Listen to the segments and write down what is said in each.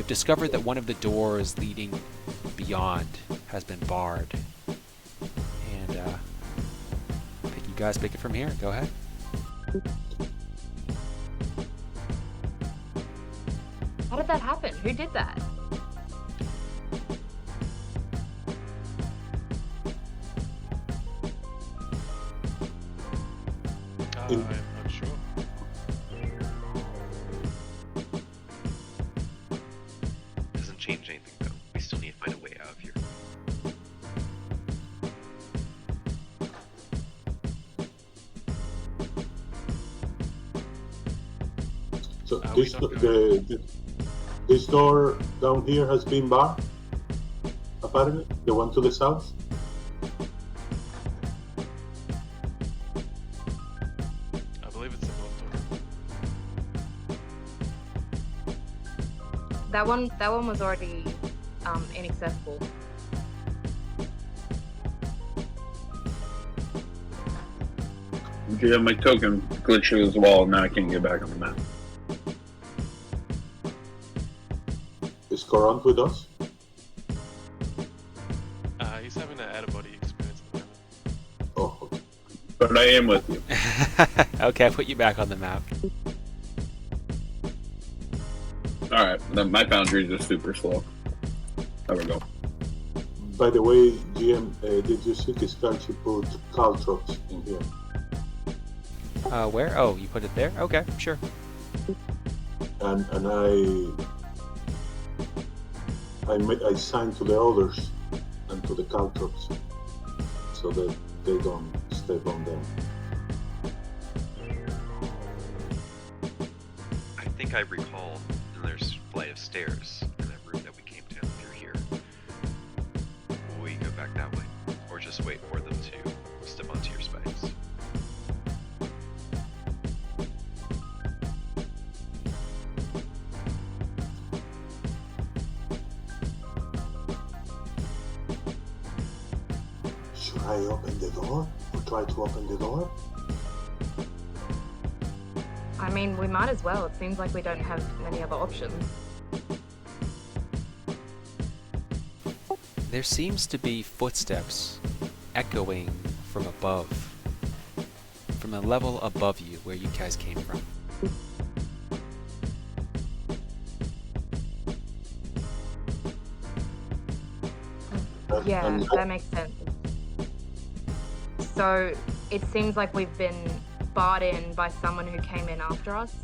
You've discovered that one of the doors leading beyond has been barred. And I think you guys pick it from here. Go ahead. How did that happen? Who did that? I'm not sure. Doesn't change anything though. We still need to find a way out of here. So this door down here has been barred, apparently? The one to the south? I believe it's the north door. That one was already inaccessible. Yeah, my token glitched through this wall, and now I can't get back on the map. Is Koront with us? He's having an out-of-body experience at the moment. Oh, okay. But I am with you. Okay, I put you back on the map. Alright, my foundry is just super slow. There we go. By the way, GM, did you see Kiskartchi put caltrops in here? Where? Oh, you put it there? Okay, sure. And I signed to the others and to the caltrops so that they don't step on them. I think I recall there's a flight of stairs in that room that we came down through here. Will we go back that way? Or just wait for them to step onto your spikes? Should I open the door or try to open the door? I mean, we might as well. It seems like we don't have many other options. There seems to be footsteps echoing from above. From the level above you, where you guys came from. Yeah, that makes sense. So it seems like we've been barred in by someone who came in after us.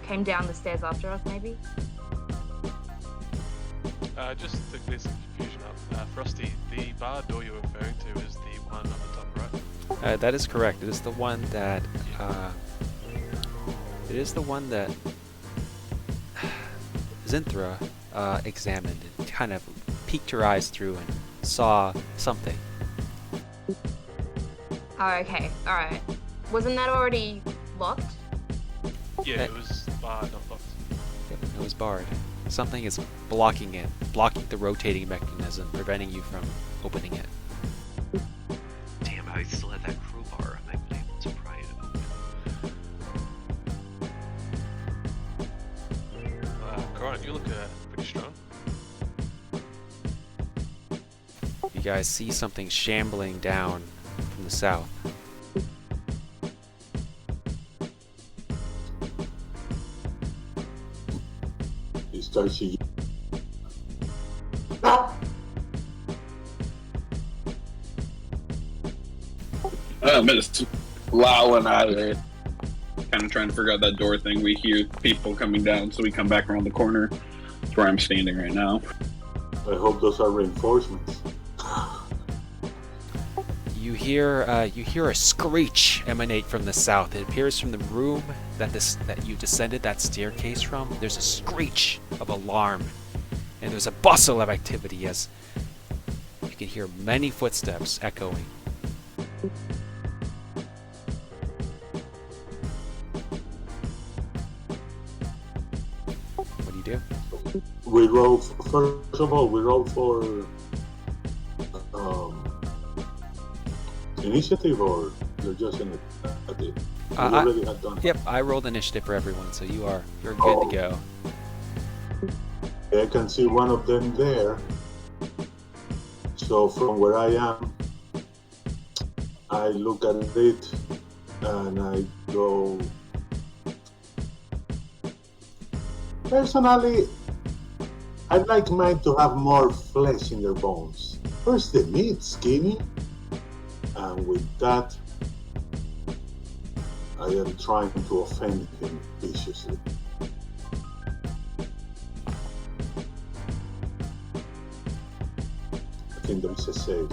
Came down the stairs after us, maybe? Just to clear some confusion up, Frosty, the bar door you're referring to is the one on the top right? That is correct. It is the one that Zynthra examined and kind of peeked her eyes through and saw something. Oh, okay. Alright. Wasn't that already locked? Yeah, it was barred, not locked. Yep, it was barred. Something is blocking it, blocking the rotating mechanism, preventing you from opening it. Damn, I still had that crowbar. I might be able to pry it open. Koront, you look pretty strong. You guys see something shambling down from the south. Kiskartchi. I'm just lowing out of there. Kind of trying to figure out that door thing. We hear people coming down, so we come back around the corner. That's where I'm standing right now. I hope those are reinforcements. You hear a screech emanate from the south. It appears from the room that you descended that staircase from. There's a screech of alarm, and there's a bustle of activity as you can hear many footsteps echoing. What do you do? We roll, first of all, we roll for initiative, or you're just in it at it? We already had done. Yep, I rolled initiative for everyone, so you're good to go. I can see one of them there. So from where I am, I look at it and I go. Personally, I'd like mine to have more flesh in their bones. Where's the meat, Skinny? And with that, I am trying to offend him viciously. I think there is a save.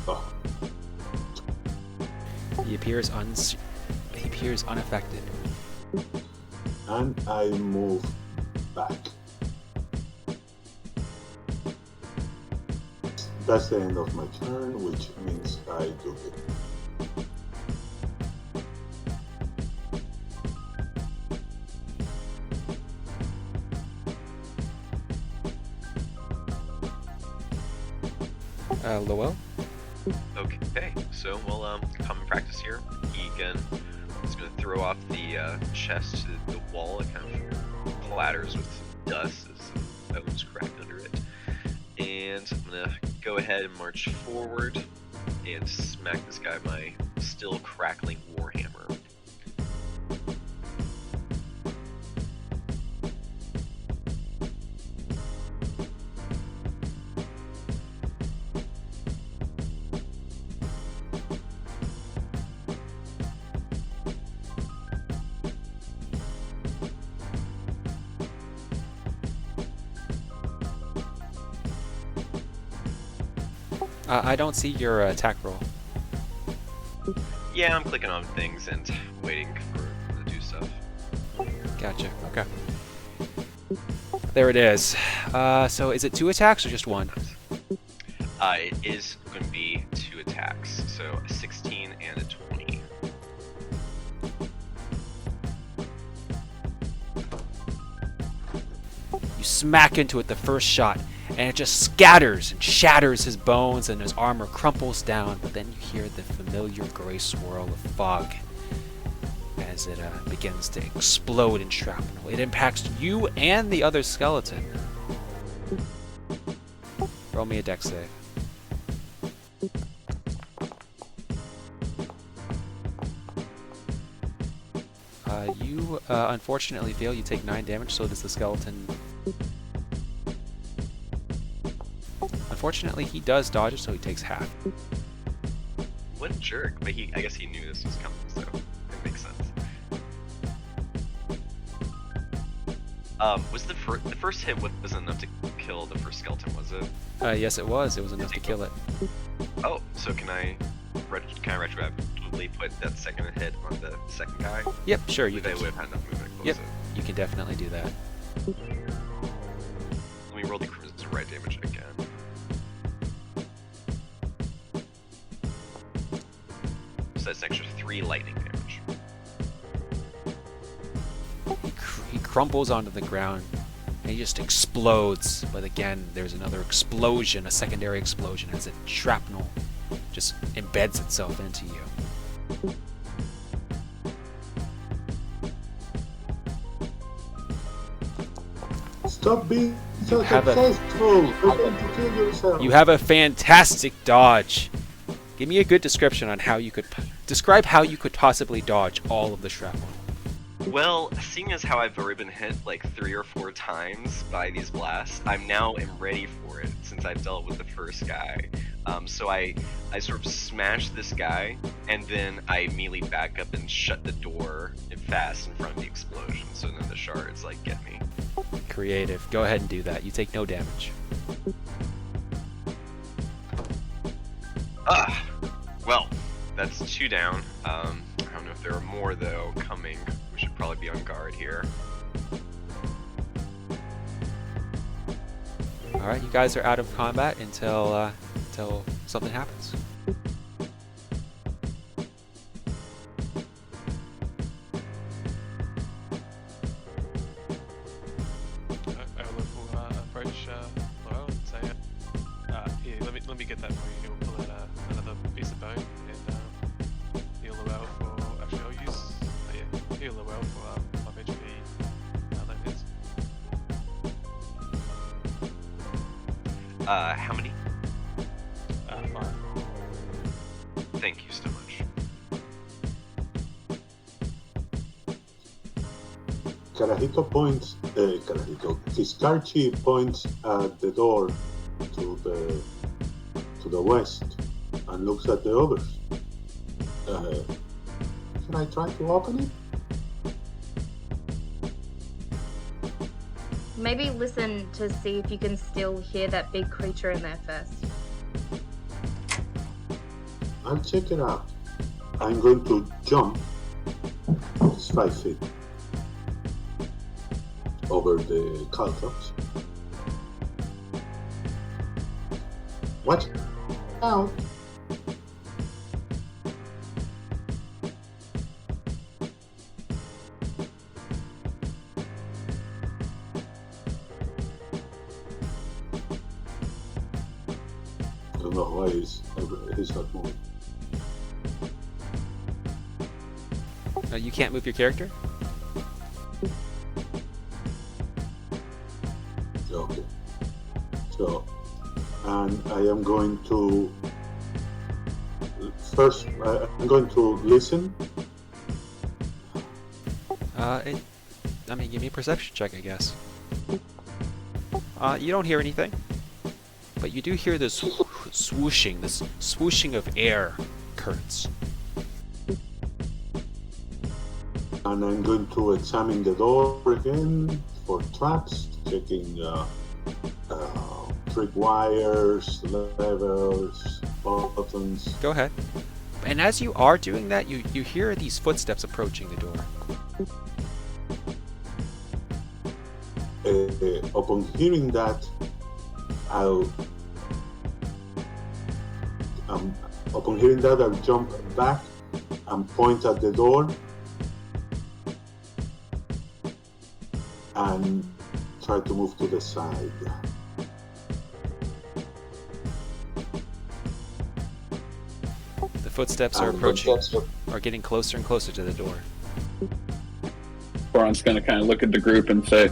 Oh. He appears unaffected. And I move back. That's the end of my turn, which means I do it. Lowel? Okay, so we'll common practice here. Veagon is going to throw off the chest to the wall. It kind of clatters with some dust as some bones crack under it. And I'm going to go ahead and march forward and smack this guy with my still crackling warhammer. I don't see your attack roll. Yeah, I'm clicking on things and waiting for it to do stuff. Gotcha. Okay. There it is. So is it 2 attacks or just 1? It is going to be 2 attacks, so a 16 and a 20. You smack into it the first shot, and it just scatters and shatters his bones, and his armor crumples down. But then you hear the familiar gray swirl of fog as it begins to explode in shrapnel. It impacts you and the other skeleton. Roll me a dex save. You unfortunately fail. You take 9 damage, so does the skeleton. Unfortunately, he does dodge it, so he takes half. What a jerk, but I guess he knew this was coming, so it makes sense. Was the first hit wasn't enough to kill the first skeleton, was it? Yes, it was. It was enough to kill it. Oh, so can I retroactively put that second hit on the second guy? Yep, sure. You They can. would have had enough movement. Yep, you can definitely do that. Let me roll the crimson red damage again. So that's an extra 3 lightning damage. He crumbles onto the ground, and he just explodes. But again, there's another explosion, a secondary explosion, as shrapnel just embeds itself into you. Stop being so have a- successful! You're going to kill yourself! You have a fantastic dodge. Give me a good description on how you could describe how you could possibly dodge all of the shrapnel. Well, seeing as how I've already been hit like 3 or 4 times by these blasts, I'm now ready for it since I've dealt with the first guy. So I sort of smash this guy, and then I immediately back up and shut the door fast in front of the explosion, so then the shards like get me. Creative. Go ahead and do that. You take no damage. Well, that's 2 down. I don't know if there are more though coming. We should probably be on guard here. All right, you guys are out of combat until something happens. Olaf will approach Lowel and say, "Here, let me get that for you." He'll pull out another piece of bone and heal Lowel for. Actually, I'll How many? 5. Thank you so much. Kiskartchi points at the door to the west and looks at the others. Can I try to open it? Maybe listen to see if you can still hear that big creature in there first. I'll check it out. I'm going to jump. It's 5 feet over the caltrops. Watch out. I don't know why he's not moving. You can't move your character? Okay. So, and I am going to first. I'm going to listen. Give me a perception check, I guess. You don't hear anything, but you do hear this swooshing of air currents. And I'm going to examine the door again for traps, checking tripwires, levers, buttons. Go ahead. And as you are doing that, you hear these footsteps approaching the door. Upon hearing that, I'll jump back and point at the door and try to move to the side. The footsteps are approaching, are getting closer and closer to the door. Korant's gonna kind of look at the group and say,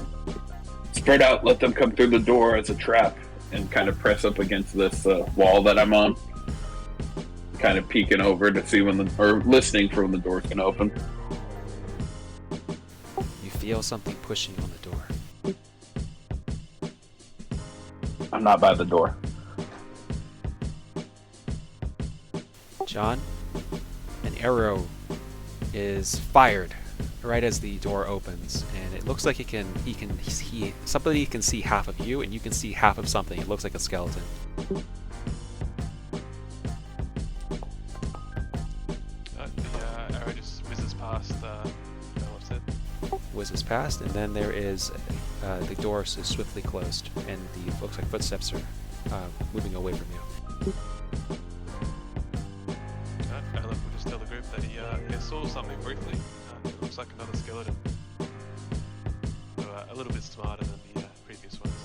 "Spread out, let them come through the door as a trap," and kind of press up against this wall that I'm on, kind of peeking over to see listening for when the door's gonna open. You feel something pushing on the door. I'm not by the door. John, an arrow is fired right as the door opens, and it looks like somebody can see half of you, and you can see half of something. It looks like a skeleton. The arrow just whizzes past Olaf's head. Whizzes past, and then there is the door is swiftly closed, and looks like footsteps are moving away from you. Olaf will just tell the group that he saw something briefly. It looks like another skeleton. So, a little bit smarter than the previous ones.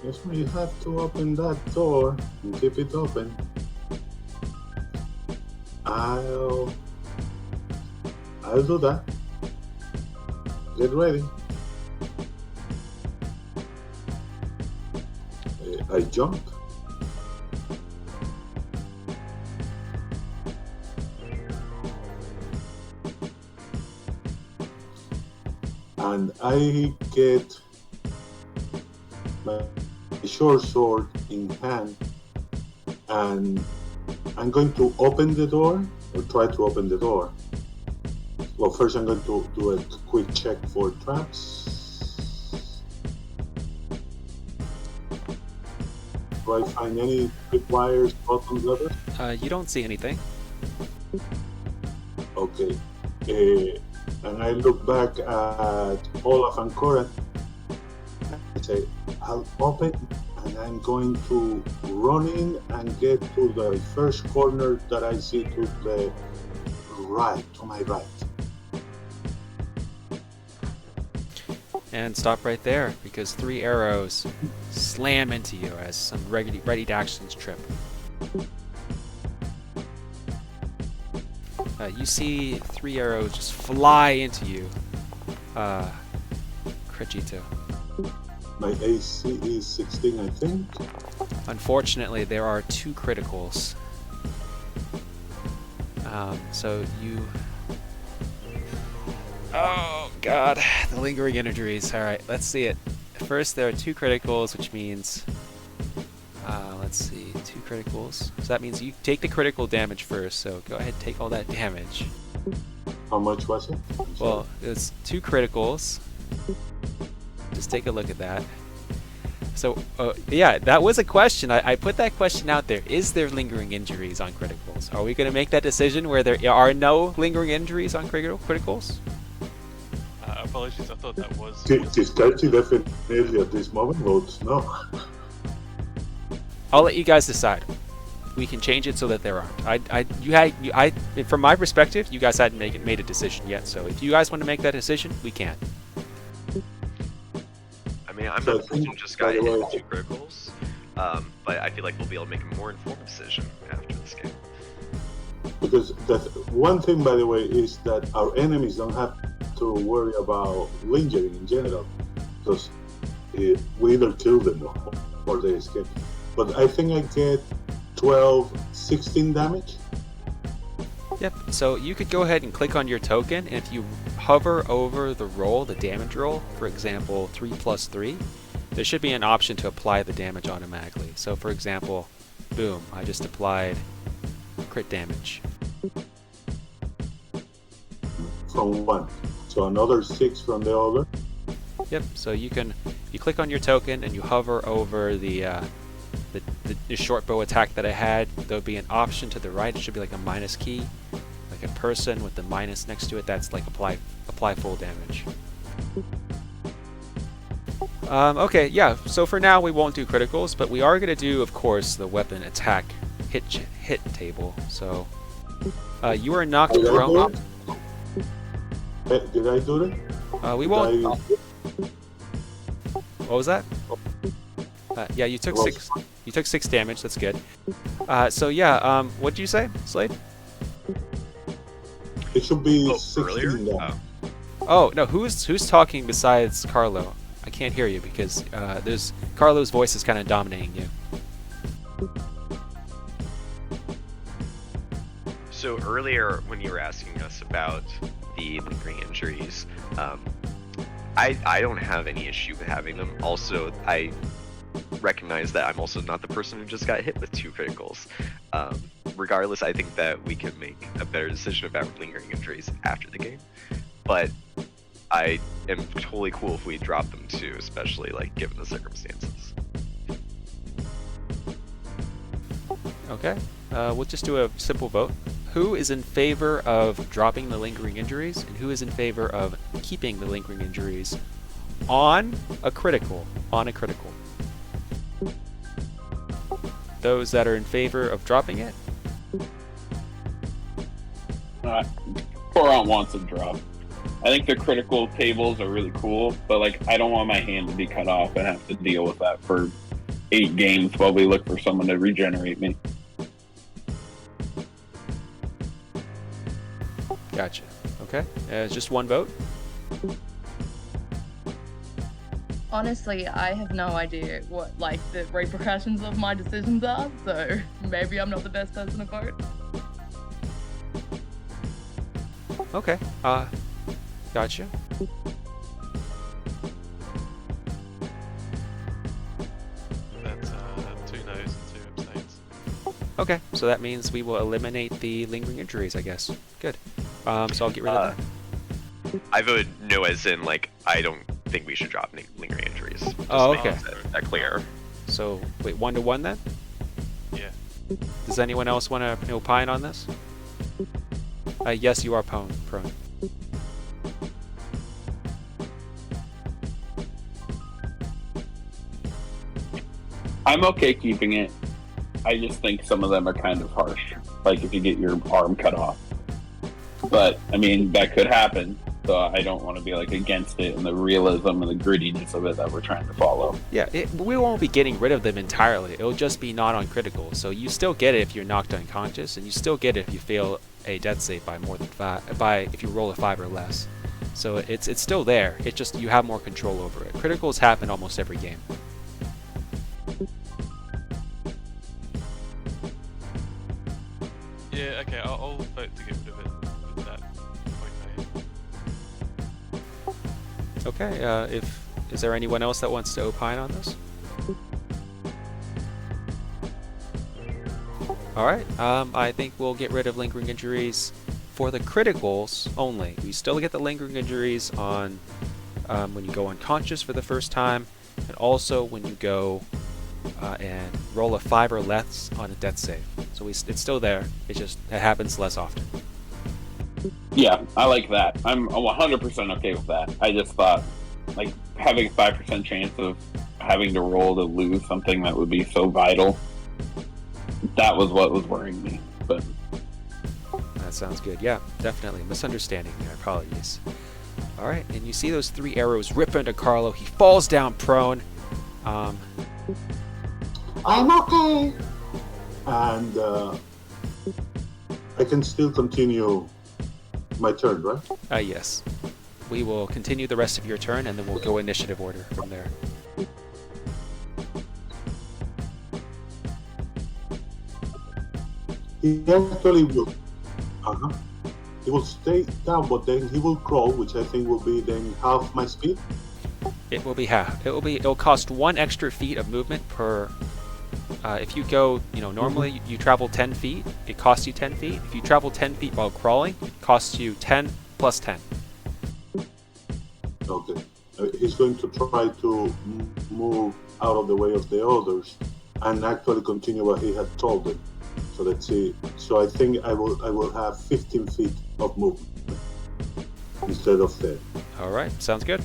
Yes, we have to open that door and keep it open. I'll do that. Get ready. I jump. And I get my short sword in hand, and I'm going to open the door, or try to open the door. Well, first I'm going to do a quick check for traps. Do I find any quick wires, buttons, levers? You don't see anything. Okay. And I look back at Olaf and Koront and say, I'll open, and I'm going to run in and get to the first corner that I see to the right, to my right. And stop right there, because 3 arrows slam into you as some ready to actions trip. You see 3 arrows just fly into you, crit you to? My AC is 16, I think. Unfortunately, there are 2 criticals. So you... Oh, God. The lingering injuries. Alright, let's see it. First, there are 2 criticals, which means... let's see, 2 criticals. So that means you take the critical damage first, so go ahead and take all that damage. How much was it? Well, it's 2 criticals. Just take a look at that. So, yeah, that was a question. I put that question out there. Is there lingering injuries on criticals? Are we going to make that decision where there are no lingering injuries on criticals? Apologies, I thought that was... Kiskartchi definitely at this moment votes no. I'll let you guys decide. We can change it so that there aren't. From my perspective, you guys hadn't made a decision yet. So if you guys want to make that decision, we can. I mean, I'm not the person who just got hit with 2 criticals, but I feel like we'll be able to make a more informed decision after this game. Because one thing, by the way, is that our enemies don't have to worry about lingering in general, because we either kill them or they escape. But I think I get 16 damage. Yep, so you could go ahead and click on your token, and if you hover over the roll, the damage roll, for example 3 plus 3, there should be an option to apply the damage automatically. So for example, boom, I just applied crit damage. From one. So another 6 from the other. Yep, so you click on your token and you hover over the short bow attack that I had. There'll be an option to the right. It should be like a minus key, like a person with the minus next to it. That's like apply full damage. Okay, yeah. So for now we won't do criticals, but we are going to do, of course, the weapon attack hit table. So you are knocked prone. Did I do it? We won't. What was that? Yeah, you took 6. You took 6 damage. That's good. So yeah, what did you say, Slaid? It should be earlier? 16 damage. Oh no, who's talking besides Carlo? I can't hear you because there's Carlo's voice is kind of dominating you. So earlier, when you were asking us about the lingering injuries, I don't have any issue with having them. Also, I recognize that I'm also not the person who just got hit with 2 criticals. Regardless, I think that we can make a better decision about lingering injuries after the game. But I am totally cool if we drop them too, especially like given the circumstances. Okay, we'll just do a simple vote. Who is in favor of dropping the lingering injuries, and who is in favor of keeping the lingering injuries on a critical? Those that are in favor of dropping it? Koront wants a drop. I think the critical tables are really cool, but like I don't want my hand to be cut off and have to deal with that for 8 games while we look for someone to regenerate me. Gotcha. Okay, just one vote? Honestly, I have no idea what, like, the repercussions of my decisions are, so maybe I'm not the best person to vote. Okay, gotcha. That's 2 no's and 2 abstains. Okay, so that means we will eliminate the lingering injuries, I guess. Good. So I'll get rid of that. I voted no, as in like I don't think we should drop lingering injuries. Just Oh, to make okay. that clear. So, wait, 1-1 then? Yeah. Does anyone else want to opine on this? Yes, you are prone. I'm okay keeping it. I just think some of them are kind of harsh. Like if you get your arm cut off. But, I mean, that could happen. So I don't want to be like against it and the realism and the grittiness of it that we're trying to follow. Yeah, we won't be getting rid of them entirely. It'll just be not on critical. So you still get it if you're knocked unconscious, and you still get it if you fail a death save by more than 5. If you roll a 5 or less. So it's still there. It just you have more control over it. Criticals happen almost every game. Yeah, okay, I'll vote to get rid of it with that point made. Okay, is there anyone else that wants to opine on this? Alright, I think we'll get rid of lingering injuries for the criticals only. We still get the lingering injuries on when you go unconscious for the first time, and also when you go and roll a 5 or less on a death save. So it's still there, it happens less often. Yeah, I like that. I'm 100% okay with that. I just thought, like, having a 5% chance of having to roll to lose something that would be so vital, that was what was worrying me. But that sounds good. Yeah, definitely. Misunderstanding there. Apologies. Alright, and you see those 3 arrows rip into Carlo. He falls down prone. I'm okay. And I can still continue my turn, right? Yes. We will continue the rest of your turn, and then we'll go initiative order from there. He actually will. He will stay down, but then he will crawl, which I think will be then half my speed. It will be half. It'll cost 1 extra feet of movement per. If you go, normally you travel 10 feet, it costs you 10 feet. If you travel 10 feet while crawling, it costs you 10 plus 10. Okay. He's going to try to move out of the way of the others and actually continue what he had told them. So let's see. So I think I will have 15 feet of movement instead of 10. All right, sounds good.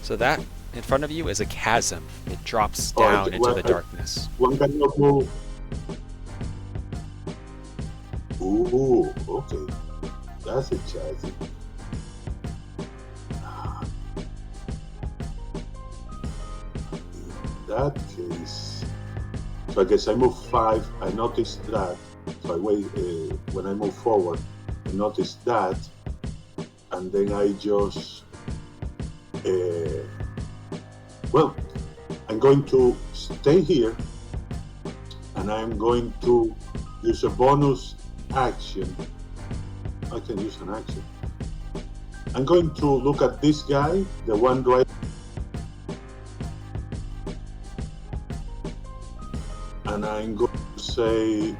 So that in front of you is a chasm. It drops down into the darkness. One cannot move. Ooh, okay. That's a chasm. In that case, so I guess I move 5. I noticed that. So I wait. When I move forward, I noticed that, and then I just. Well, I'm going to stay here, and I'm going to use a bonus action. I can use an action. I'm going to look at this guy, the one right, and I'm going to say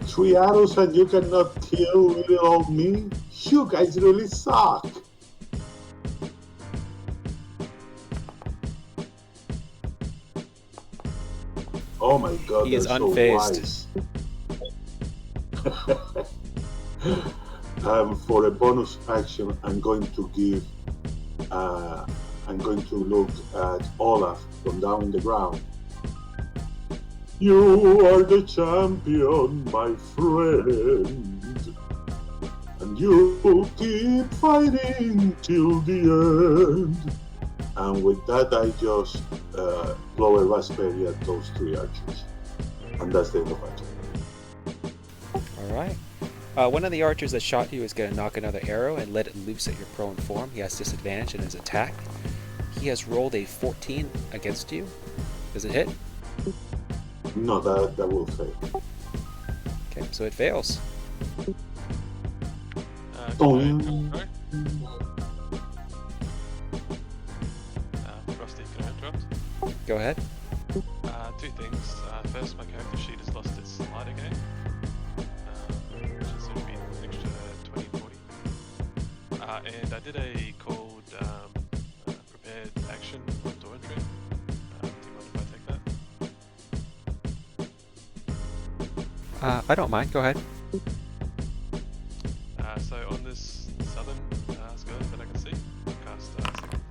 3 arrows and you cannot kill little old me? You guys really suck. Oh my god, he is so unfazed. For a bonus action, I'm going to give. I'm going to look at Olaf from down in the ground. You are the champion, my friend, and you keep fighting till the end. And with that, I just blow a raspberry at those 3 archers, and that's the end of my turn. All right. One of the archers that shot you is going to knock another arrow and let it loose at your prone form. He has disadvantage in his attack. He has rolled a 14 against you. Does it hit? No, that will fail. Okay, so it fails. Frosty, can I interrupt? Go ahead. 2 things. First, my character sheet has lost its slide again, which is going to be an extra 20, 40. And I did a called prepared action on door entry. Do you mind if I take that? I don't mind. Go ahead. So on this southern skeleton that I can see, cast Second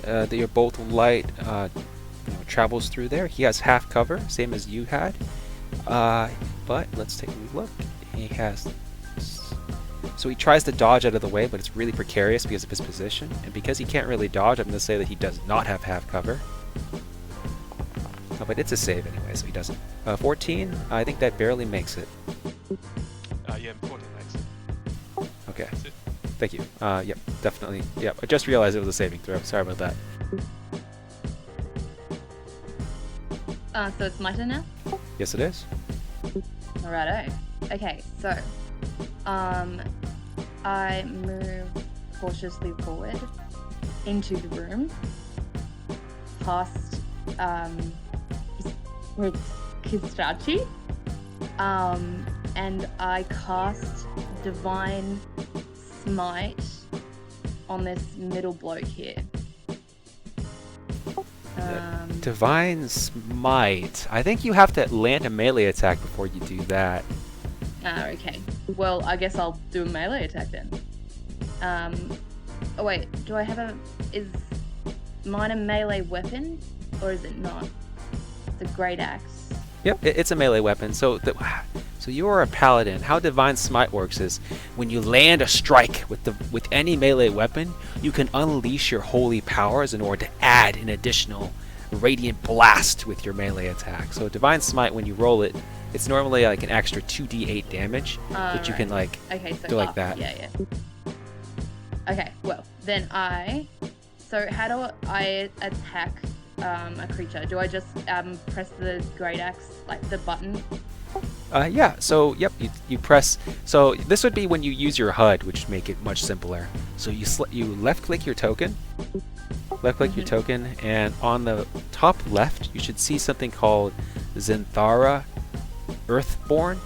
Flame. Your bolt light travels through there. He has half cover, same as you had. But let's take a look. He has. So he tries to dodge out of the way, but it's really precarious because of his position. And because he can't really dodge, I'm going to say that he does not have half cover. Oh, but it's a save anyway, so he doesn't. 14, I think that barely makes it. Yeah, 14 makes it. Okay, That's it. thank you. Yep, definitely. Yep, I just realized it was a saving throw. Sorry about that. So it's my turn now? Yes, it is. Alrighto. Okay, so I move cautiously forward into the room, past Kiskartchi, and I cast Divine Smite on this middle bloke here. Divine Smite. I think you have to land a melee attack before you do that. Okay. Well, I guess I'll do a melee attack then. Oh wait, do I have a... Is mine a melee weapon? Or is it not? The great axe. Yep, it's a melee weapon. So you are a paladin. How Divine Smite works is when you land a strike with any melee weapon, you can unleash your holy powers in order to add an additional radiant blast with your melee attack. So Divine Smite, when you roll it, it's normally like an extra 2d8 damage, but you can like do like that. Yeah. Okay, well then so how do I attack a creature? Do I just press the great axe, like the button? Yeah, so yep, you press. So this would be when you use your HUD, which would make it much simpler. So you left click your token, your token, and on the top left you should see something called Zynthra Irthbourne,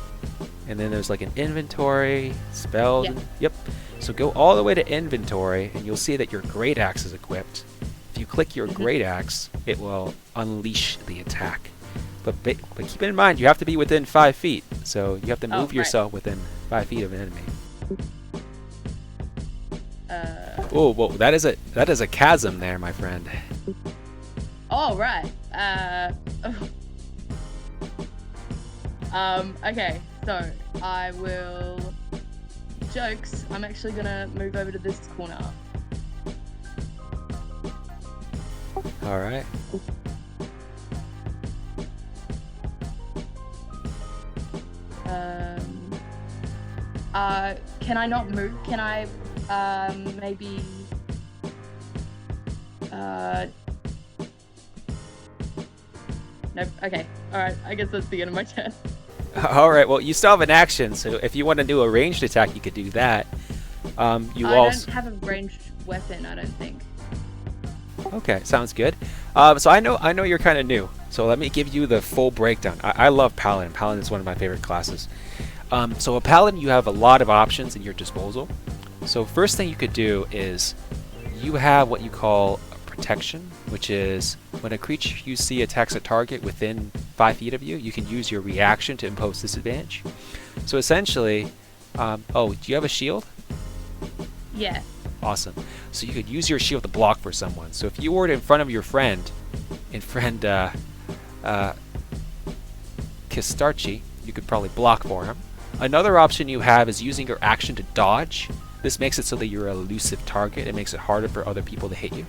and then there's like an inventory, spells. Yep. So go all the way to inventory, and you'll see that your great axe is equipped. If you click your great axe, it will unleash the attack. But keep in mind, you have to be within 5 feet. So you have to move yourself within 5 feet of an enemy. Oh, whoa! That is a chasm there, my friend. Oh right. Okay. So I will. Jokes. I'm actually gonna move over to this corner. All right. Can I not move? Can I, maybe, nope, okay, alright, I guess that's the end of my turn. Alright, well, you still have an action, so if you want to do a ranged attack, you could do that. I don't have a ranged weapon, I don't think. Okay, sounds good. So I know you're kind of new, so let me give you the full breakdown. I love Paladin. Paladin is one of my favorite classes. So a Paladin, you have a lot of options at your disposal. So first thing you could do is you have what you call a protection, which is when a creature you see attacks a target within 5 feet of you, you can use your reaction to impose disadvantage. So essentially, oh, do you have a shield? Yeah. Awesome. So you could use your shield to block for someone. So if you were in front of your friend, Kiskartchi, you could probably block for him. Another option you have is using your action to dodge. This makes it so that you're an elusive target. It makes it harder for other people to hit you.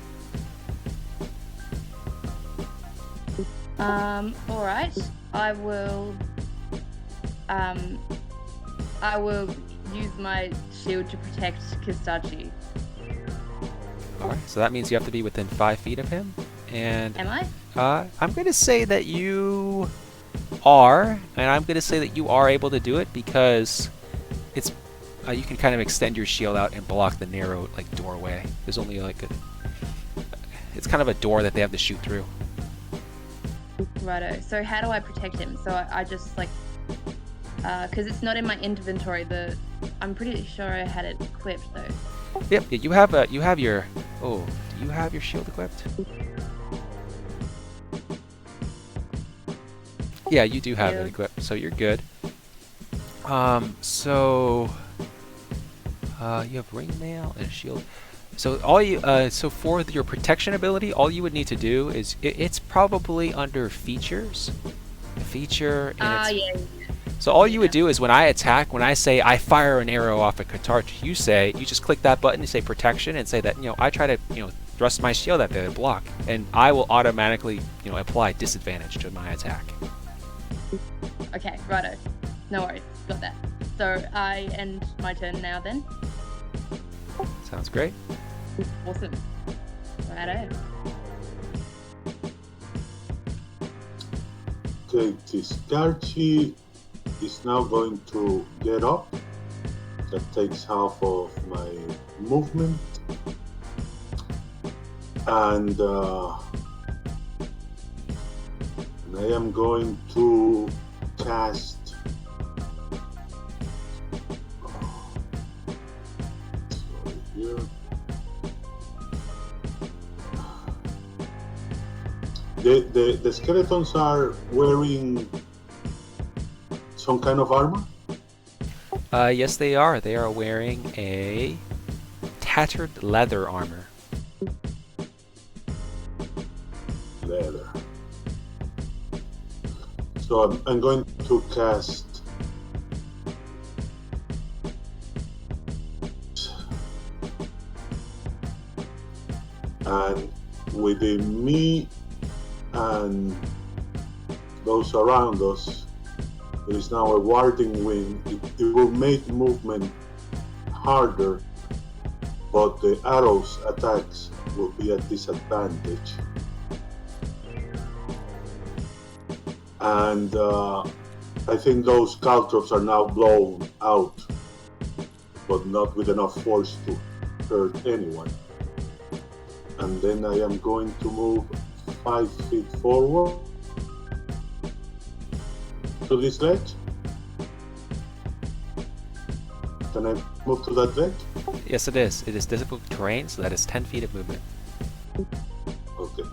Alright. I will use my shield to protect Kiskartchi. Alright, so that means you have to be within 5 feet of him. And am I? I'm going to say that you are, and I'm going to say that you are able to do it because it's you can kind of extend your shield out and block the narrow doorway. There's only it's kind of a door that they have to shoot through. Righto. So how do I protect him? So I just because it's not in my inventory. I'm pretty sure I had it equipped though. Yep. Yeah, you have your. Oh, do you have your shield equipped? Yeah, you do have it equipped, so you're good. So you have ring mail and a shield. So so for your protection ability, all you would need to do is it's probably under features. A feature. And yeah. So all you would do is when I say I fire an arrow off a Kiskartchi, you just click that button, you say protection, and say that I try to thrust my shield at the block, and I will automatically, apply disadvantage to my attack. Okay, righto. No worries, got that. So I end my turn now then. Sounds great. Awesome. Righto. Okay, Kiskartchi is now going to get up. That takes half of my movement. And I am going to cast here. The skeletons are wearing some kind of armor? Yes, they are. They are wearing a tattered leather armor. Leather. So I'm going to cast and within me and those around us, there is now a warding wind. It will make movement harder, but the arrows attacks will be at disadvantage. And I think those caltrops are now blown out, but not with enough force to hurt anyone. And then I am going to move 5 feet forward to this ledge. Can I move to that ledge? Yes, it is. It is difficult terrain, so that is 10 feet of movement. Okay.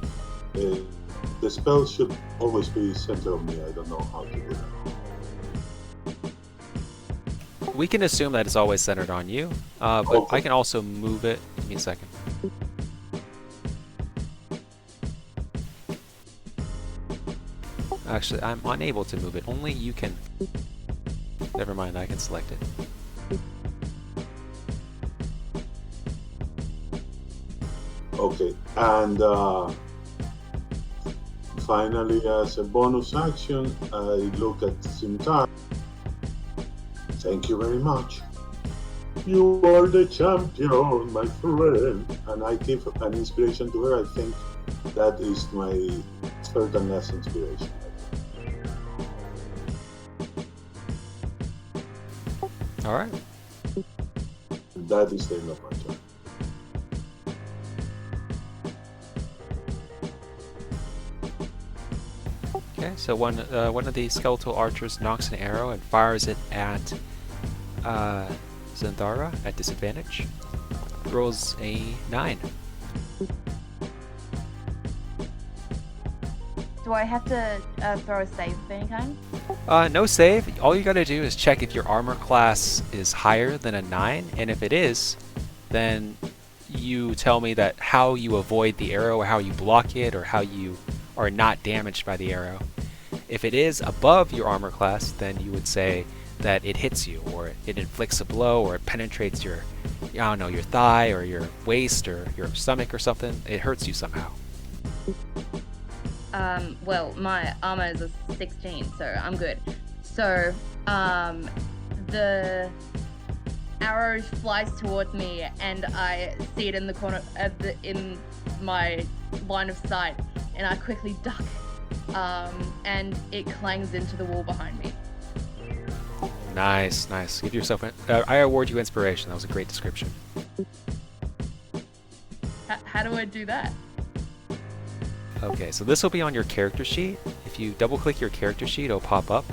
The spell should always be centered on me. I don't know how to do that. We can assume that it's always centered on you, but Okay. I can also move it. Give me a second. Actually, I'm unable to move it. Only you can. Never mind, I can select it. Okay, and finally, as a bonus action, I look at Zynthra. Thank you very much. You are the champion, my friend. And I give an inspiration to her. I think that is my third and last inspiration. Alright. That is the end of my turn. Okay, so one of the skeletal archers knocks an arrow and fires it at Zynthra at disadvantage. Rolls a 9. Do I have to throw a save of any kind? No save. All you gotta do is check if your armor class is higher than a 9, and if it is, then you tell me that how you avoid the arrow, or how you block it, or how you are not damaged by the arrow. If it is above your armor class, then you would say that it hits you, or it inflicts a blow, or it penetrates your, your thigh, or your waist, or your stomach, or something. It hurts you somehow. Well, my armor is a 16, so I'm good. So, the arrow flies towards me, and I see it in the corner in my line of sight, and I quickly duck, and it clangs into the wall behind me. Nice, nice. Give yourself. I award you inspiration. That was a great description. How do I do that? Okay, so this will be on your character sheet. If you double-click your character sheet, it'll pop up.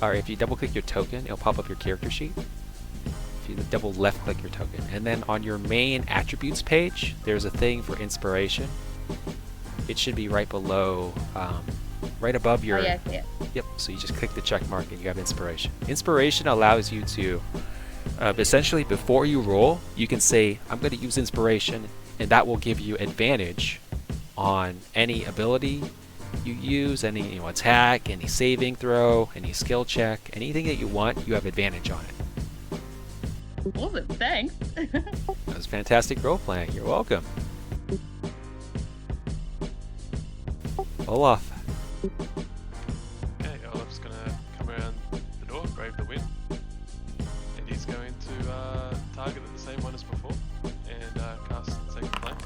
Or if you double-click your token, it'll pop up your character sheet. If you double left-click your token. And then on your main attributes page, there's a thing for inspiration. It should be right below, right above your... Oh, yeah, yeah. Yep, so you just click the check mark and you have inspiration. Inspiration allows you to, essentially, before you roll, you can say, I'm going to use inspiration, and that will give you advantage on any ability you use, any attack, any saving throw, any skill check, anything that you want, you have advantage on it. Awesome, thanks. That was fantastic role playing. You're welcome. Olaf. Okay, Olaf's gonna come around the door, brave the wind, and he's going to target the same one as before, and cast Second Flame.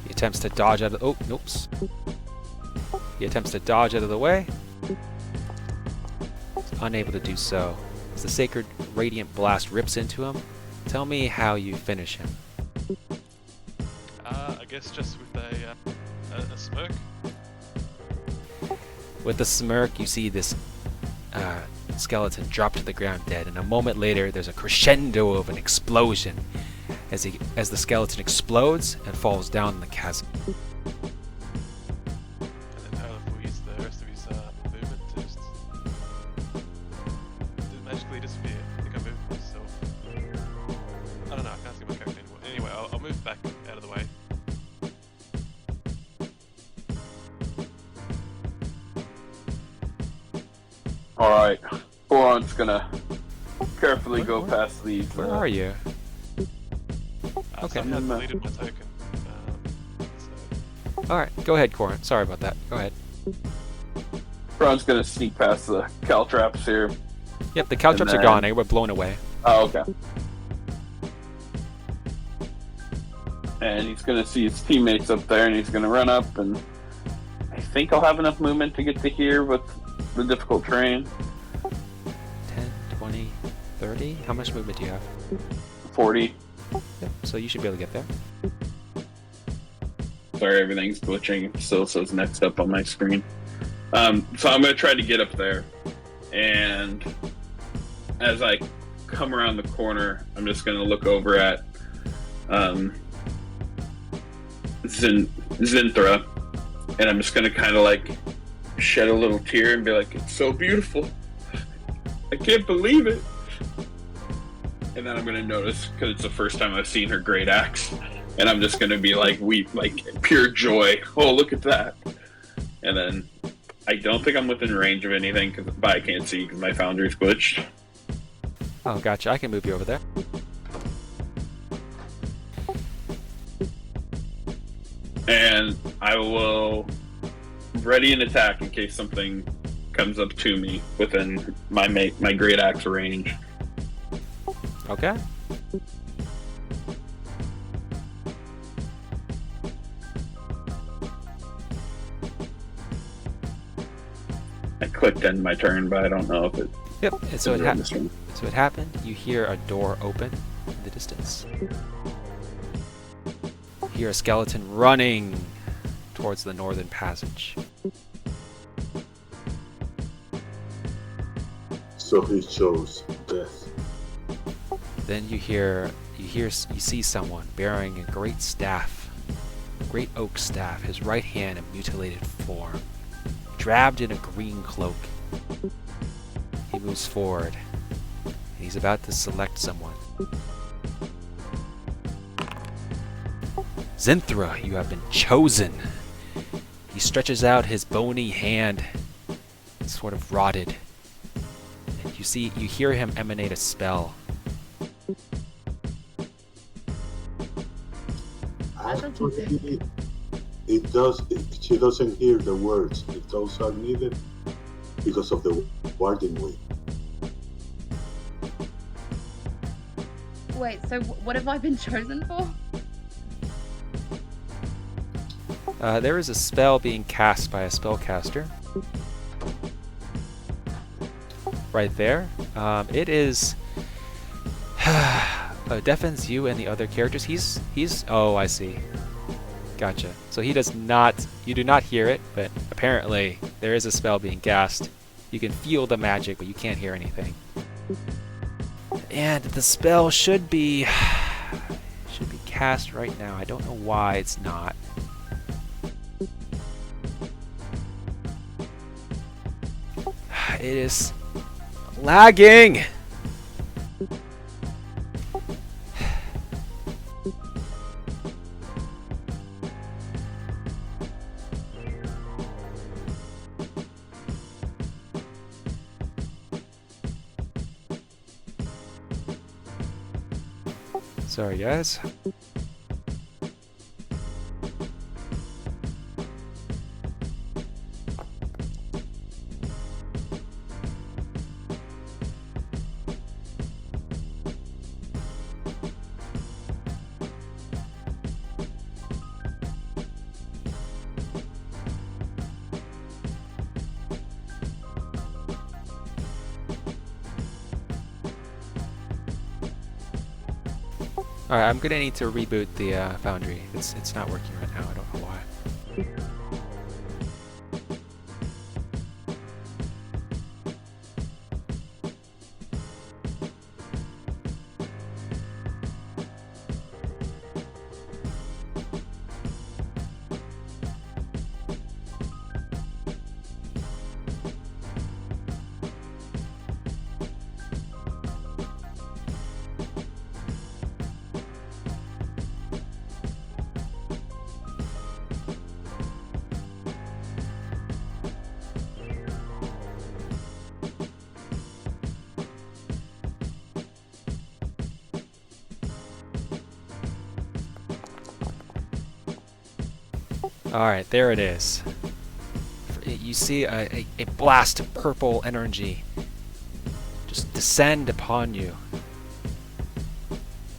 He attempts to dodge out of. Oh, nope. He attempts to dodge out of the way. He's unable to do so. As the Sacred Radiant Blast rips into him, tell me how you finish him. I guess just with a smirk. With the smirk, you see this skeleton drop to the ground dead, and a moment later, there's a crescendo of an explosion as the skeleton explodes and falls down the chasm. And then Olaf will use the rest of his movement to just magically disappear. I think I moved myself. I don't know, I can't see my character anymore. Anyway, I'll move back out of the way. Alright. Koront's gonna carefully go past these. Where are you? Okay. So I have deleted my token. So Alright, go ahead, Koront. Sorry about that. Go ahead. Koront's gonna sneak past the caltrops here. Yep, the caltrops are gone. They were blown away. Oh, okay. And he's gonna see his teammates up there, and he's gonna run up, and I think I'll have enough movement to get to here with the difficult terrain. 10, 20, 30? How much movement do you have? 40. Yep, so you should be able to get there. Sorry, everything's glitching. It still says next up on my screen. So I'm gonna try to get up there, and as I come around the corner, I'm just gonna look over at Zynthra, and I'm just gonna kind of like shed a little tear and be like, "It's so beautiful. I can't believe it." And then I'm gonna notice, because it's the first time I've seen her great axe, and I'm just gonna be like, weep, like pure joy. Oh, look at that! And then I don't think I'm within range of anything, but I can't see because my foundry's glitched. Oh, gotcha. I can move you over there. And I will ready an attack in case something comes up to me within my great axe range. Okay. I clicked end my turn, but I don't know if it. Yep. And so is it in this turn. So it happened. You hear a door open in the distance. You hear a skeleton running towards the northern passage. So he chose death. Then you see someone bearing a great staff, a great oak staff, his right hand a mutilated form, draped in a green cloak. He moves forward, and he's about to select someone. Zynthra, you have been chosen. He stretches out his bony hand, sort of rotted, and you hear him emanate a spell. Actually, she doesn't hear the words. Those are needed because of the warding way. Wait, so what have I been chosen for? There is a spell being cast by a spellcaster. Right there. It is deafens you and the other characters. He's oh, I see. Gotcha. So he does not, you do not hear it, but apparently there is a spell being cast. You can feel the magic, but you can't hear anything. And the spell should be cast right now. I don't know why it's not. It is lagging. Sorry, guys. Alright, I'm gonna need to reboot the Foundry. It's not working right now, I don't know why. Alright, there it is. You see a blast of purple energy just descend upon you.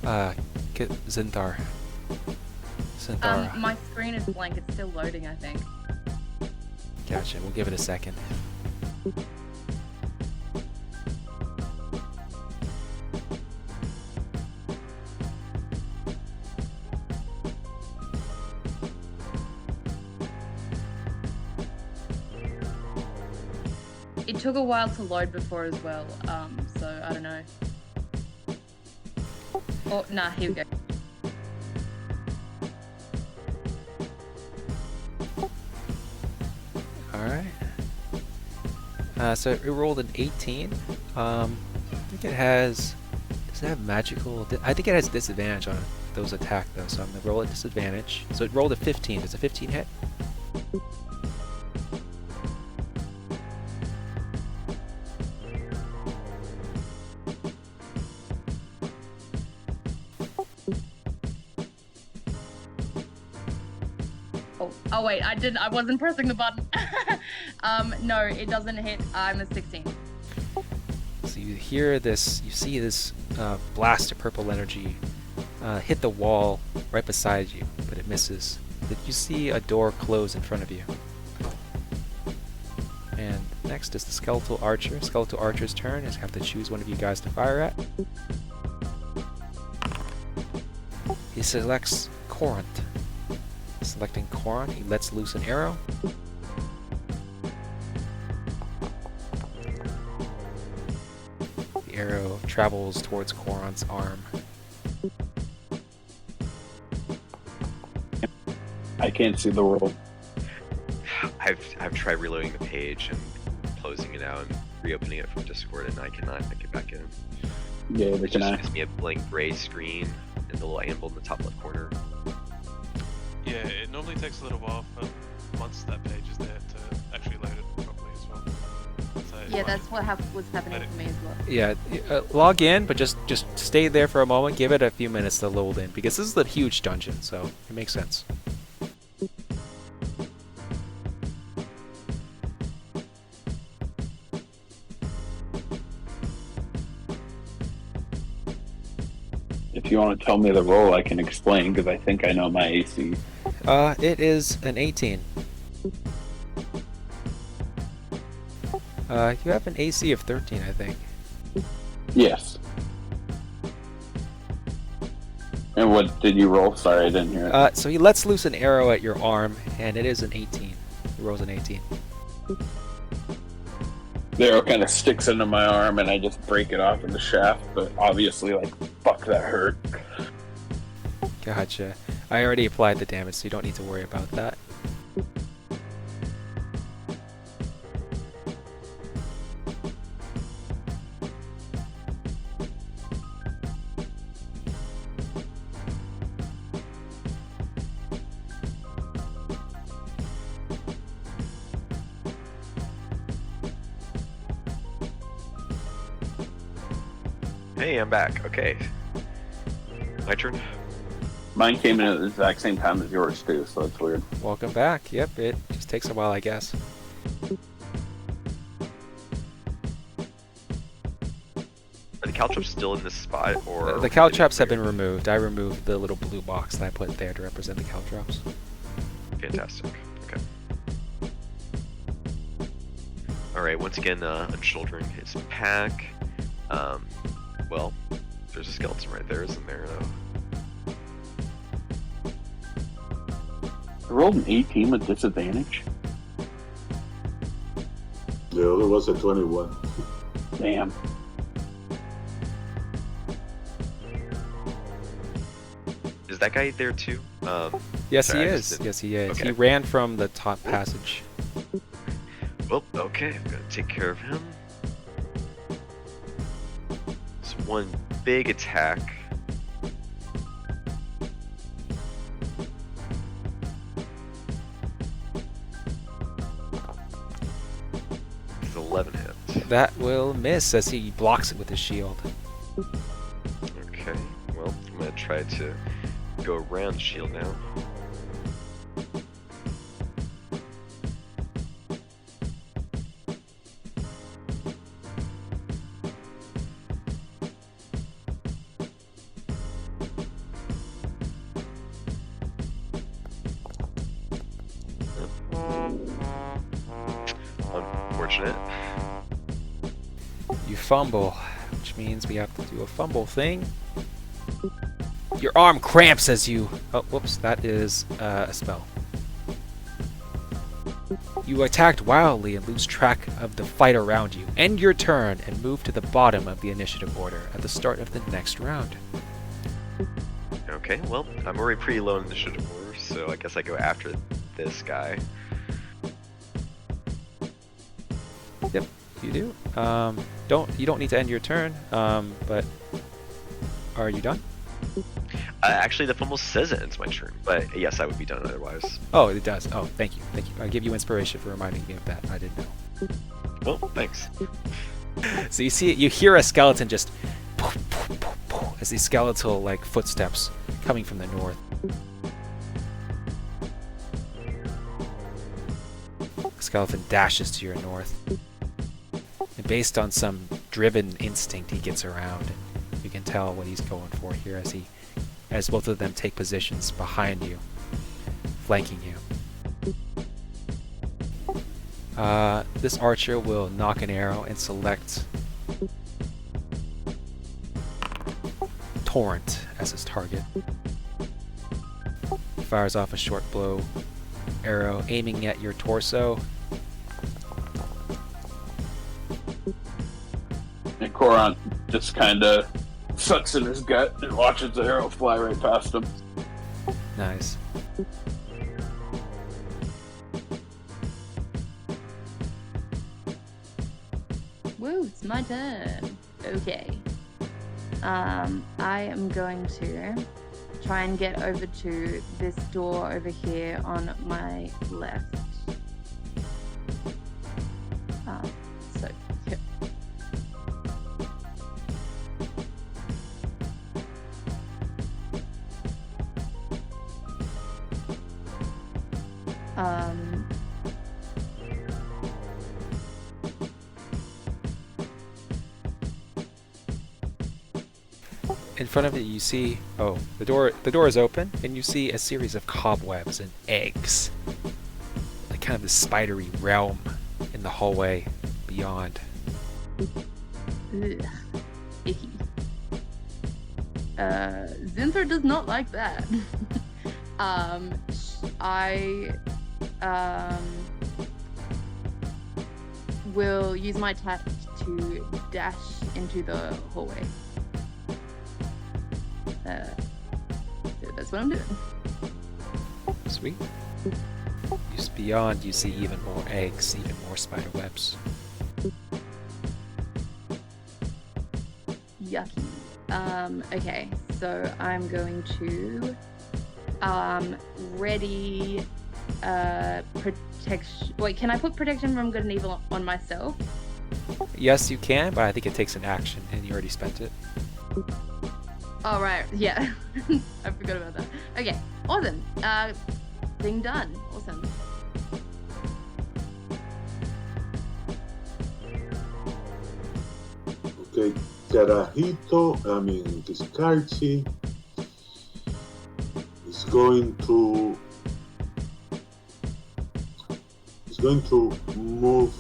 Zynthra. My screen is blank. It's still loading, I think. Gotcha, we'll give it a second. It took a while to load before as well, so I don't know. Oh, nah, here we go. Alright. So it rolled an 18. I think it has... Does it have magical... I think it has disadvantage on those attack though, so I'm going to roll at disadvantage. So it rolled a 15. Does a 15 hit? Oh wait, I wasn't pressing the button. No, it doesn't hit. I'm a 16. So you hear this, you see this blast of purple energy hit the wall right beside you, but it misses. But you see a door close in front of you. And next is the Skeletal Archer. Skeletal Archer's turn is have to choose one of you guys to fire at. He selects Koront. Selecting Koront, he lets loose an arrow. The arrow travels towards Koront's arm. I can't see the roll. I've tried reloading the page and closing it out and reopening it from Discord, and I cannot get back in. Yeah, It they just can. gives me a blank gray screen and the little amble in the top left corner. Yeah, it normally takes a little while for once that page is there to actually load it properly as well. So it Yeah, might- that's what was happening to me as well. Yeah, log in, but just stay there for a moment. Give it a few minutes to load in, because this is a huge dungeon, so it makes sense. If you want to tell me the roll, I can explain because I think I know my AC. It is an 18. You have an AC of 13, I think. Yes. And what did you roll? Sorry, I didn't hear it. So he lets loose an arrow at your arm, and it is an 18. He rolls an 18. The arrow kind of sticks into my arm, and I just break it off in the shaft. But obviously, like, fuck, that hurt. Gotcha. I already applied the damage, so you don't need to worry about that. Hey, I'm back. Okay. My turn. Mine came in at the exact same time as yours too, so that's weird. Welcome back. Yep, it just takes a while, I guess. Are the caltrops still in this spot, or The caltrops have been removed. I removed the little blue box that I put there to represent the caltrops. Fantastic. Okay. All right. Once again, unshouldering his pack. Well, there's a skeleton right there, isn't there? I rolled an 18 with disadvantage. The other was a 21. Damn. Is that guy there too? Yes, sorry, he I is. just didn't- Yes, he is. Okay. He ran from the top passage. Well, okay. I'm gonna take care of him. It's one big attack. It's 11 hits. That will miss as he blocks it with his shield. Okay. Well, I'm gonna try to go around the shield now. Unfortunate. You fumble, which means we have to do a fumble thing. Your arm cramps as you... Oh, whoops, that is a spell. You attacked wildly and lose track of the fight around you. End your turn and move to the bottom of the initiative order at the start of the next round. Okay, well, I'm already pretty low in initiative order, so I guess I go after this guy. Yep, you do. You don't need to end your turn, but are you done? Actually, the fumble says it ends my turn, but yes, I would be done otherwise. Oh, it does. Oh, thank you. Thank you. I give you inspiration for reminding me of that. I didn't know. Well, thanks. So you hear a skeleton just as these skeletal like footsteps coming from the north. The skeleton dashes to your north. And based on some driven instinct, he gets around, and you can tell what he's going for here as both of them take positions behind you, flanking you. This archer will knock an arrow and select Torrent as his target. He fires off a short blow arrow aiming at your torso. And Koront just kind of sucks in his gut and watches the arrow fly right past him. Nice. Woo, it's my turn. Okay. I am going to try and get over to this door over here on my left. So here. In front of it, you see. Oh, the door is open, and you see a series of cobwebs and eggs, like kind of this spidery realm in the hallway beyond. Ugh. Icky. Zynthra does not like that. I will use my attack to dash into the hallway. That's what I'm doing. Sweet. Just beyond, you see even more eggs, even more spider webs. Yucky. Okay, so I'm going to ready protection. Wait, can I put protection from good and evil on myself? Yes, you can, but I think it takes an action, and you already spent it. Oh, right. Yeah. I forgot about that. Okay. Awesome. Thing done. Awesome. Okay, Kiskartchi is going to move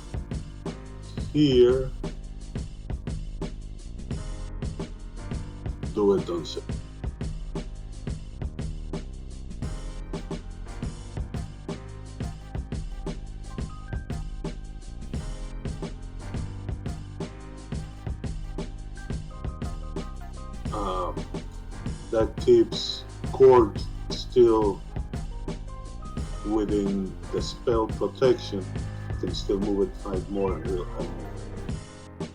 here. Do it on set. That keeps Koront still within the spell protection. Can still move it 5 more, and I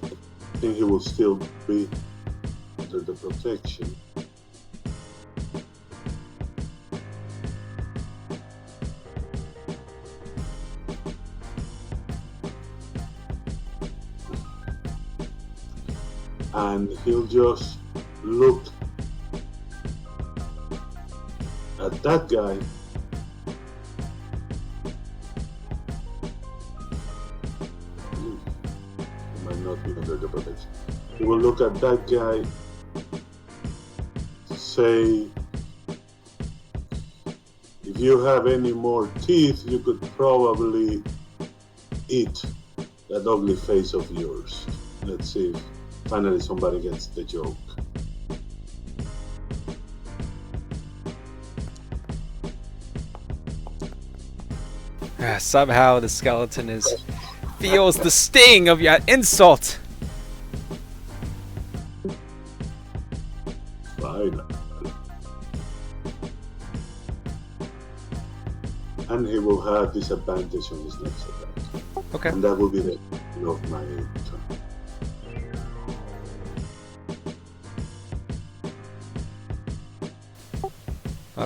think he will still be under the protection. And he'll just look at that guy. He might not be under the protection. He will look at that guy, say, if you have any more teeth, you could probably eat that ugly face of yours. Let's see if finally somebody gets the joke. Somehow the skeleton feels the sting of your insult. Fine. And he will have disadvantage on his next attack. Okay. And that will be the end of my turn.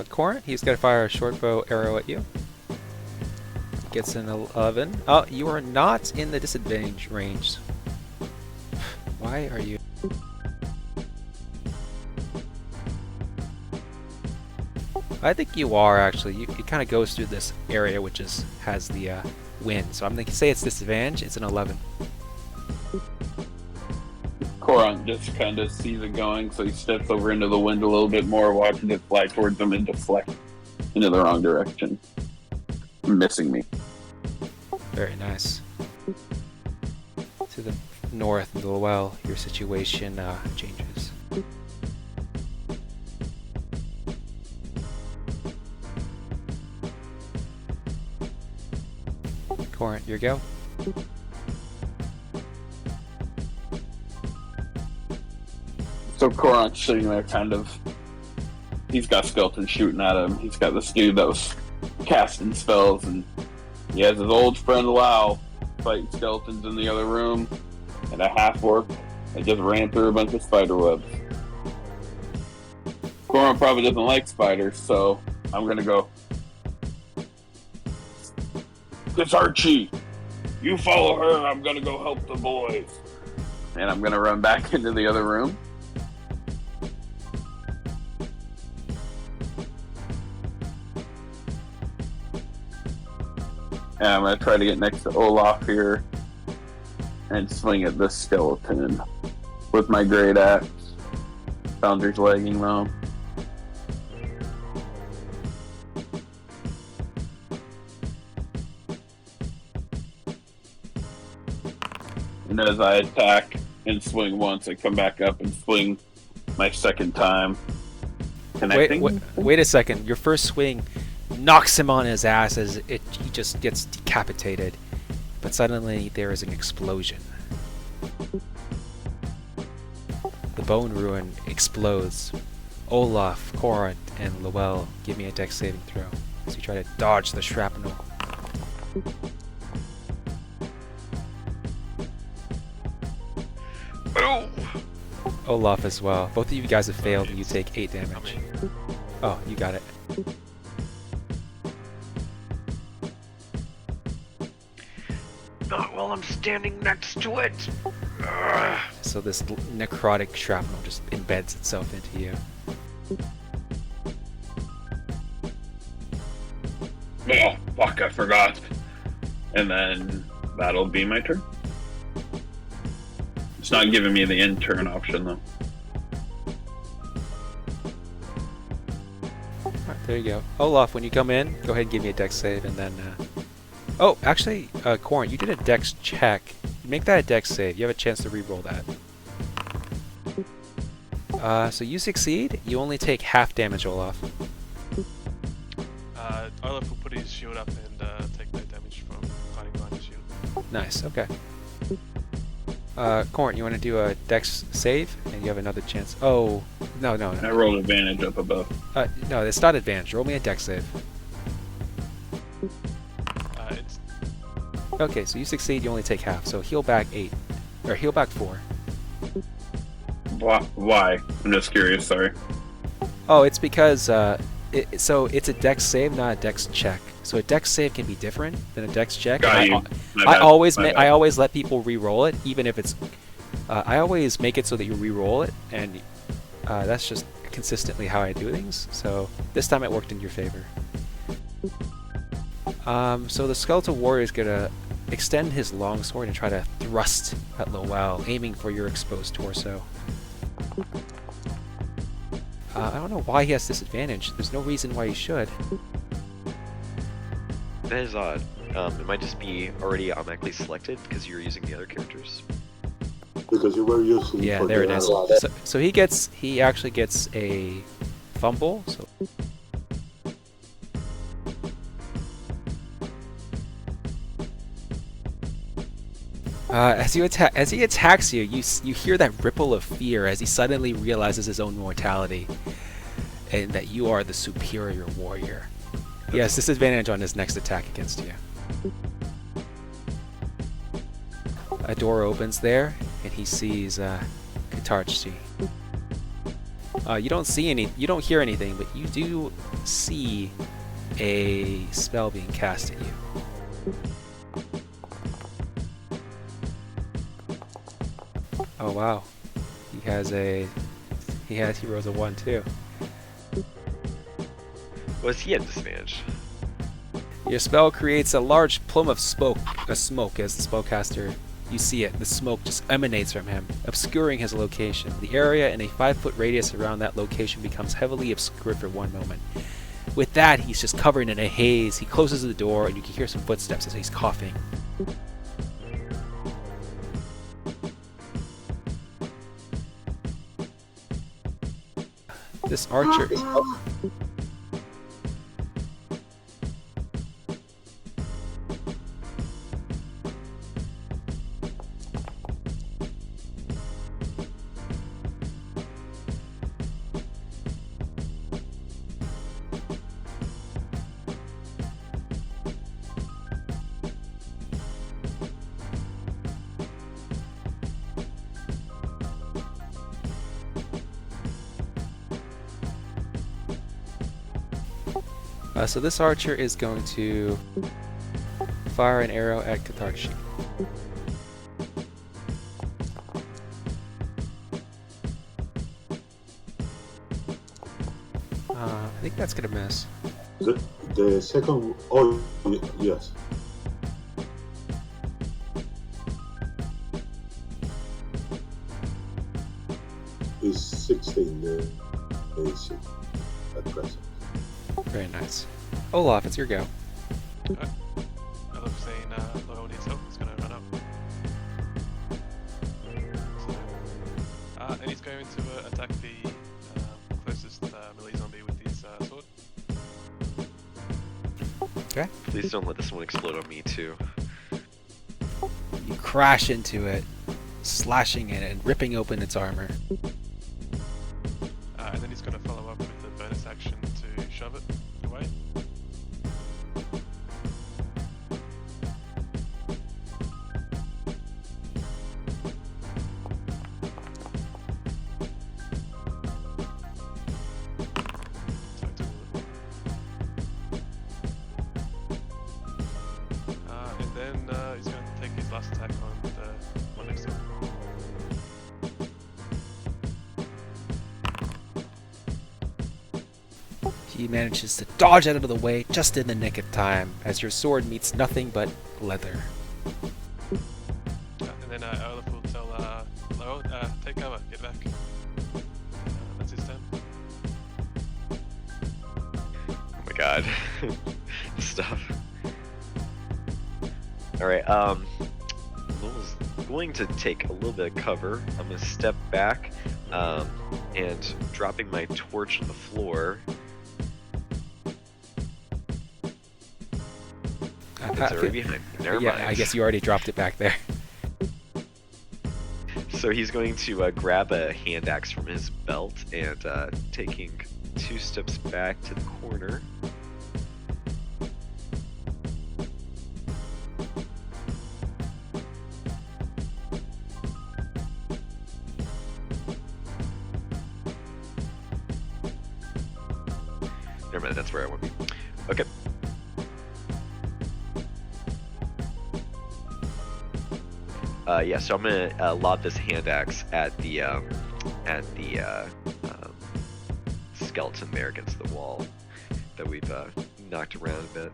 Koront, he's gonna fire a short bow arrow at you. Gets an 11. Oh, you are not in the disadvantage range. Why are you? I think you are actually. It kind of goes through this area which has the wind. So I'm gonna say it's disadvantage. It's an 11. Koront just kind of sees it going, so he steps over into the wind a little bit more, watching it fly towards him and deflect into the wrong direction, missing me. Very nice. To the north, Lowel, your situation changes. Koront, your go. So Koront's sitting there kind of, he's got skeletons shooting at him. He's got this dude that was casting spells, and he has his old friend Lowel fighting skeletons in the other room, and a half-orc that just ran through a bunch of spider webs. Koront probably doesn't like spiders, so I'm gonna go, Kiskartchi, you follow her, I'm gonna go help the boys. And I'm gonna run back into the other room. And I'm going to try to get next to Olaf here and swing at this skeleton with my great axe. Foundry's lagging though. And as I attack and swing once, I come back up and swing my second time. Connecting. Wait a second. Your first swing knocks him on his ass as he just gets decapitated, but suddenly there is an explosion. The bone ruin explodes. Olaf, Koront, and Lowel, give me a dex saving throw as you try to dodge the shrapnel. Oh! Olaf as well. Both of you guys have failed and you take 8 damage. Oh, you got it. Not while I'm standing next to it. Ugh. So this necrotic shrapnel just embeds itself into you. Oh, fuck, I forgot. And then that'll be my turn. It's not giving me the end turn option, though. Alright, there you go. Olaf, when you come in, go ahead and give me a dex save, and then... Oh, actually, Koront, you did a dex check. Make that a dex save. You have a chance to re-roll that. So you succeed. You only take half damage, Olaf. Olaf will put his shield up and take no damage from hiding behind his shield. Nice, okay. Koront, you want to do a dex save? And you have another chance. Oh, no. I rolled advantage up above. No, it's not advantage. Roll me a dex save. It's Okay, so you succeed, you only take half. So heal back 8. Or heal back 4. Why? I'm just curious, sorry. Oh, it's because, so it's a dex save, not a dex check. So a dex save can be different than a dex check. Got you. My I bad. always My bad. I always let people re-roll it, even if it's... I always make it so that you re-roll it, and that's just consistently how I do things. So this time it worked in your favor. So the skeletal warrior is gonna extend his longsword and try to thrust at Lowel, aiming for your exposed torso. I don't know why he has disadvantage. There's no reason why he should. That is odd. It might just be already automatically selected because you're using the other characters. Because you were using Yeah, for there the it is. other- So he actually gets a fumble. So as he attacks you, you hear that ripple of fear as he suddenly realizes his own mortality, and that you are the superior warrior. He has disadvantage on his next attack against you. A door opens there, and he sees Kiskartchi. You don't hear anything, but you do see a spell being cast at you. Oh wow, he rolls a 1 too. Was he at disadvantage? Your spell creates a large plume of smoke as the spellcaster. You see it. The smoke just emanates from him, obscuring his location. The area in a 5-foot radius around that location becomes heavily obscured for one moment. With that, he's just covered in a haze. He closes the door, and you can hear some footsteps as he's coughing. This archer... So this archer is going to fire an arrow at Kiskartchi. I think that's gonna miss. The second, oh yes. Is 16 the AC at present. Very nice. Olaf, it's your go. I love seeing Lowel needs help. He's going to run up. So, and he's going to attack the closest melee zombie with his sword. Okay. Please don't let this one explode on me too. You crash into it, slashing it and ripping open its armor. And then he's going to follow up with a bonus action to shove it away. So I took a little. And then he's going to take his last attack on the one next to him. He manages to dodge out of the way just in the nick of time as your sword meets nothing but leather. And then Olaf will tell Lowel, take cover, get back. That's his turn. Oh my god. Stuff. Alright, Lowell's going to take a little bit of cover. I'm going to step back, and dropping my torch on the floor. It's already behind me. Never mind. I guess you already dropped it back there. So he's going to grab a hand axe from his belt and taking 2 steps back to the corner. Never mind, that's where I want to be. Okay. Yeah, so I'm gonna lob this hand axe at the skeleton there against the wall that we've knocked around a bit.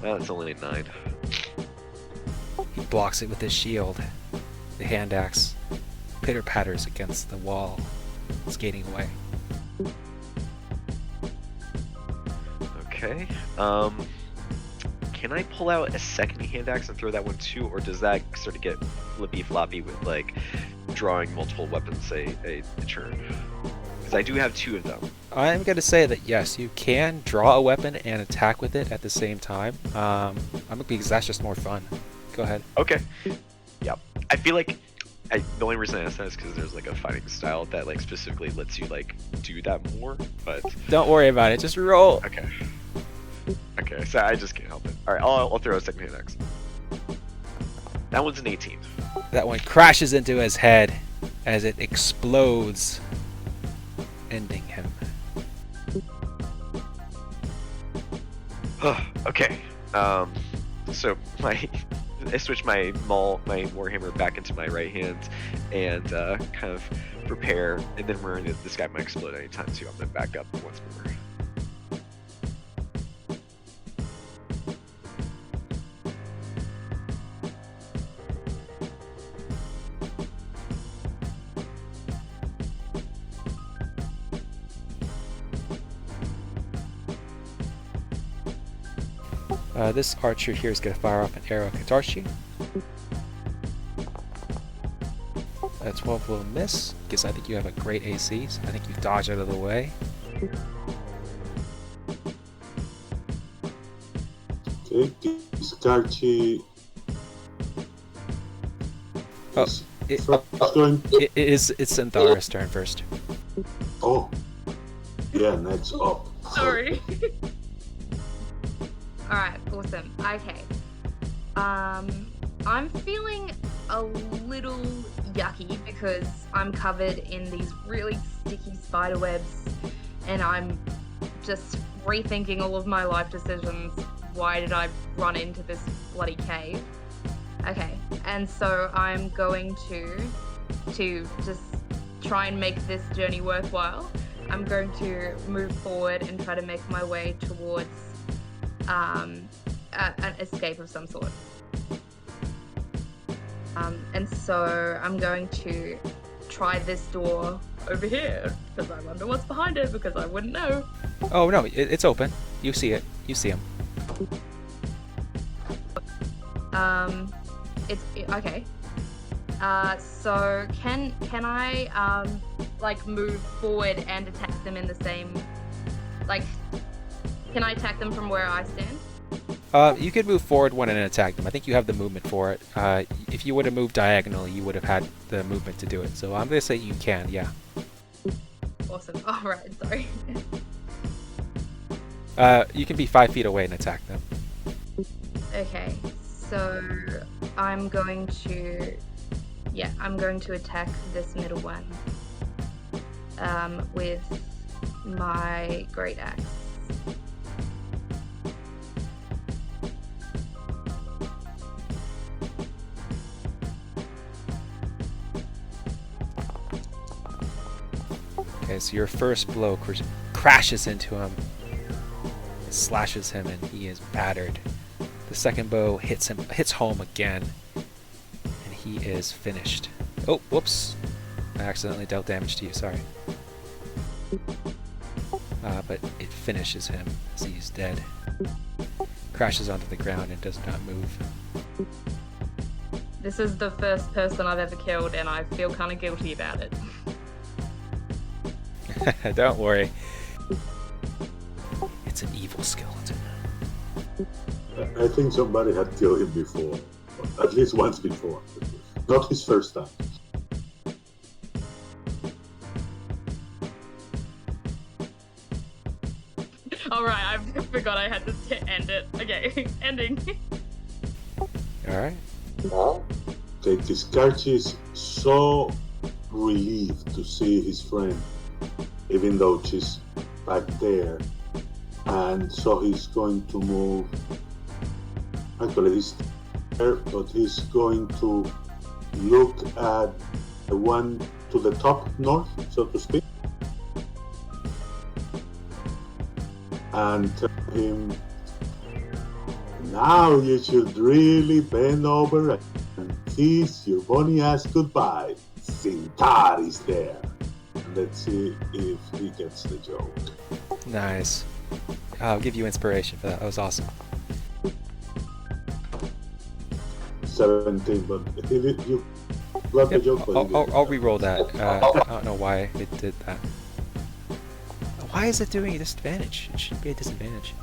It's only a 9. He blocks it with his shield. The hand axe pitter patters against the wall, skating away. Okay. Can I pull out a second hand axe and throw that one too, or does that sort of get flippy floppy with like drawing multiple weapons a turn? Because I do have 2 of them. I'm going to say that yes, you can draw a weapon and attack with it at the same time. Because that's just more fun. Go ahead. Okay. Yeah. I feel like the only reason I asked that is because there's like a fighting style that like specifically lets you like do that more. But Don't worry about it. Just roll. okay. Okay. So I just can't help it. All right. I'll throw a second hand axe. That one's an 18. That one crashes into his head as it explodes, ending him. Okay. So I switch my warhammer back into my right hand and kind of prepare, and then this guy might explode anytime too. I'm gonna back up once more. This archer here is going to fire off an arrow at Kiskartchi. A 12 will miss, because I think you have a great AC, so I think you dodge out of the way. Okay, Kiskartchi. Oh, It's Zynthra's turn first. Oh, yeah, next up. Sorry. Alright, awesome. Okay. I'm feeling a little yucky because I'm covered in these really sticky spider webs and I'm just rethinking all of my life decisions. Why did I run into this bloody cave? Okay, and so I'm going to just try and make this journey worthwhile. I'm going to move forward and try to make my way towards an escape of some sort. And so I'm going to try this door over here because I wonder what's behind it because I wouldn't know. Oh no, it's open. You see it. You see him. It's okay. So can I like move forward and attack them in the same, like, can I attack them from where I stand? You could move forward one and attack them. I think you have the movement for it. If you would have moved diagonally, you would have had the movement to do it. So I'm gonna say you can, yeah. Awesome. All right. Sorry. You can be 5 feet away and attack them. Okay. So I'm going to attack this middle one with my great axe. Okay, so your first blow crashes into him, slashes him, and he is battered. The second blow hits home again, and he is finished. Oh, whoops! I accidentally dealt damage to you. Sorry. But it finishes him as he's dead. Crashes onto the ground and does not move. This is the first person I've ever killed, and I feel kind of guilty about it. Don't worry. It's an evil skeleton. I think somebody had killed him before. At least once before. Not his first time. Alright, I forgot I had to end it. Okay, ending. Alright. Okay, Kiskartchi is so relieved to see his friend, even though she's back there. And so he's going to move. Actually, he's there, but he's going to look at the one to the top north, so to speak, and tell him, now you should really bend over and kiss your bunny ass goodbye. Zynthra is there. Let's see if he gets the joke. Nice. I'll give you inspiration for that. That was awesome. 17, but you got the Yep, joke. but you didn't. I'll re-roll that. I don't know why it did that. Why is it doing a disadvantage? It shouldn't be a disadvantage.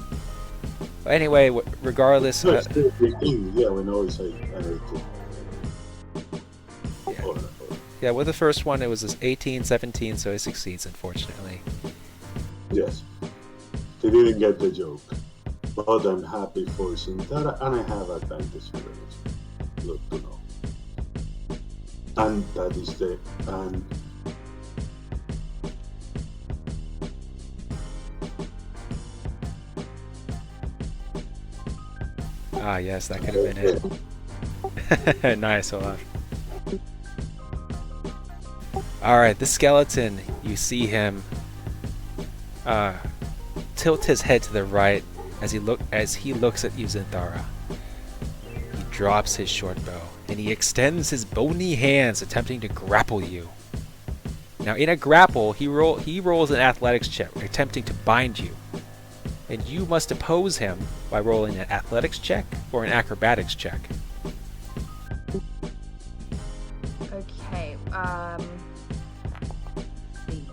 But anyway, regardless. No, it's still 15. Yeah, we know it's an 18. Yeah. Oh, Yeah, with the first one it was 18, 17, so it succeeds, unfortunately. yes. He didn't get the joke. But I'm happy for Zynthra, and I have advantage for it. Good to know. And that is the... And Ah, yes, that could have been it. Nice, Olaf. Alright, the skeleton, you see him tilt his head to the right as he looks at you, Zynthra. He drops his short bow, and he extends his bony hands, attempting to grapple you. Now, in a grapple, he rolls an athletics check, attempting to bind you. And you must oppose him by rolling an athletics check or an acrobatics check. Okay, let's see.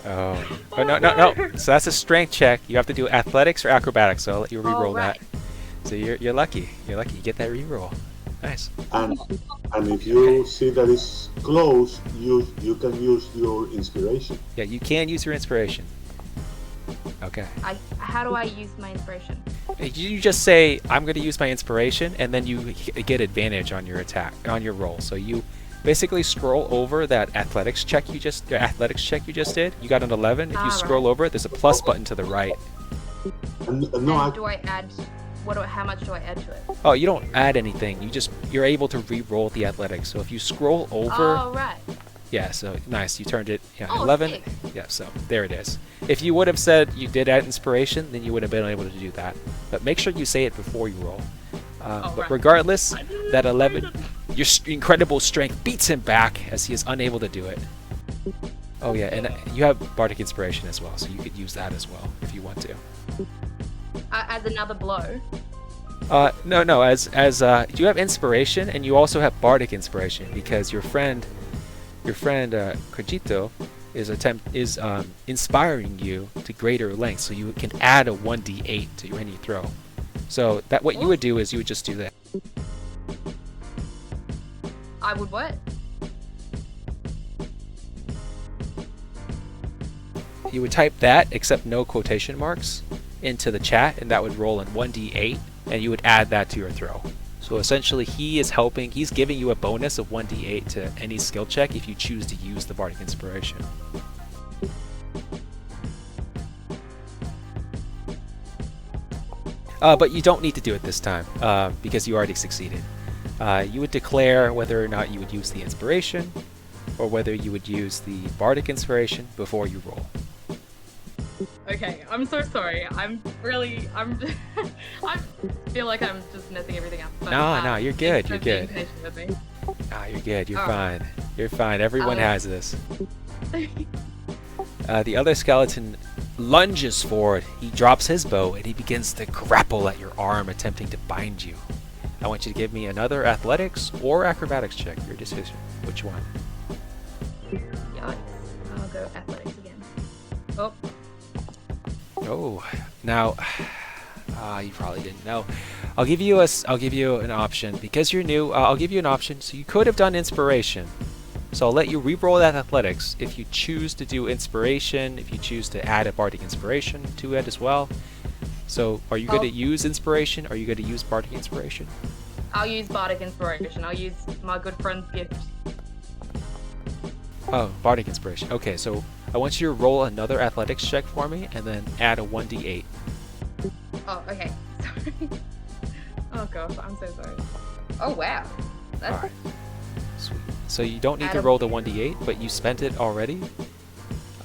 Oh, no. So that's a strength check. You have to do athletics or acrobatics, so I'll let you re-roll right. that. So you're lucky. You're lucky. You get that re-roll. Nice. and if you see that it's close, you can use your inspiration. Yeah, you can use your inspiration. Okay. How do I use my inspiration? You just say, I'm going to use my inspiration, and then you get advantage on your attack, on your roll. So you basically scroll over that athletics check you just did. You got an 11. If you scroll over it, there's a plus button to the right. And Do I add? How much do I add to it? Oh, you don't add anything. You're able to re-roll the athletics. So if you scroll over, Oh, right. yeah. So nice. You turned it. Yeah, Oh, 11. sick. Yeah. So there it is. If you would have said you did add inspiration, then you would have been able to do that. But make sure you say it before you roll. But right. regardless, that 11, your incredible strength beats him back as he is unable to do it. Oh yeah, and you have bardic inspiration as well, so you could use that as well if you want to. As another blow. No. As you have inspiration, and you also have bardic inspiration because your friend Cogito is inspiring you to greater lengths, so you can add a 1d8 to any throw. So that what you would do is you would just do that. I would what? You would type that, except no quotation marks, into the chat, and that would roll in 1d8, and you would add that to your throw. So essentially, he is helping. He's giving you a bonus of 1d8 to any skill check if you choose to use the Bardic Inspiration. But you don't need to do it this time because you already succeeded. You would declare whether or not you would use the Inspiration or whether you would use the Bardic Inspiration before you roll. Okay, I'm so sorry. I feel like I'm just messing everything up. But, No, you're good. You're thanks for being good. patient with me. You're good. You're All fine. You're fine. Everyone I'll- has this. The other skeleton lunges forward. He drops his bow and he begins to grapple at your arm, attempting to bind you. I want you to give me another athletics or acrobatics check. Your decision. Which one? Yikes. I'll go athletics again. Oh, Oh, now, you probably didn't know. I'll give you an option because you're new. I'll give you an option. So you could have done inspiration. So I'll let you re-roll that athletics if you choose to do inspiration. If you choose to add a bardic inspiration to it as well. So are you going to use inspiration? Are you going to use bardic inspiration? I'll use Bardic Inspiration. I'll use my good friend's gift. Oh, bardic inspiration. Okay, so I want you to roll another athletics check for me and then add a 1d8. Oh, okay. Sorry. Oh gosh, I'm so sorry. Oh wow. That's All right. Sweet. So you don't need Add to a- roll the 1d8, but you spent it already.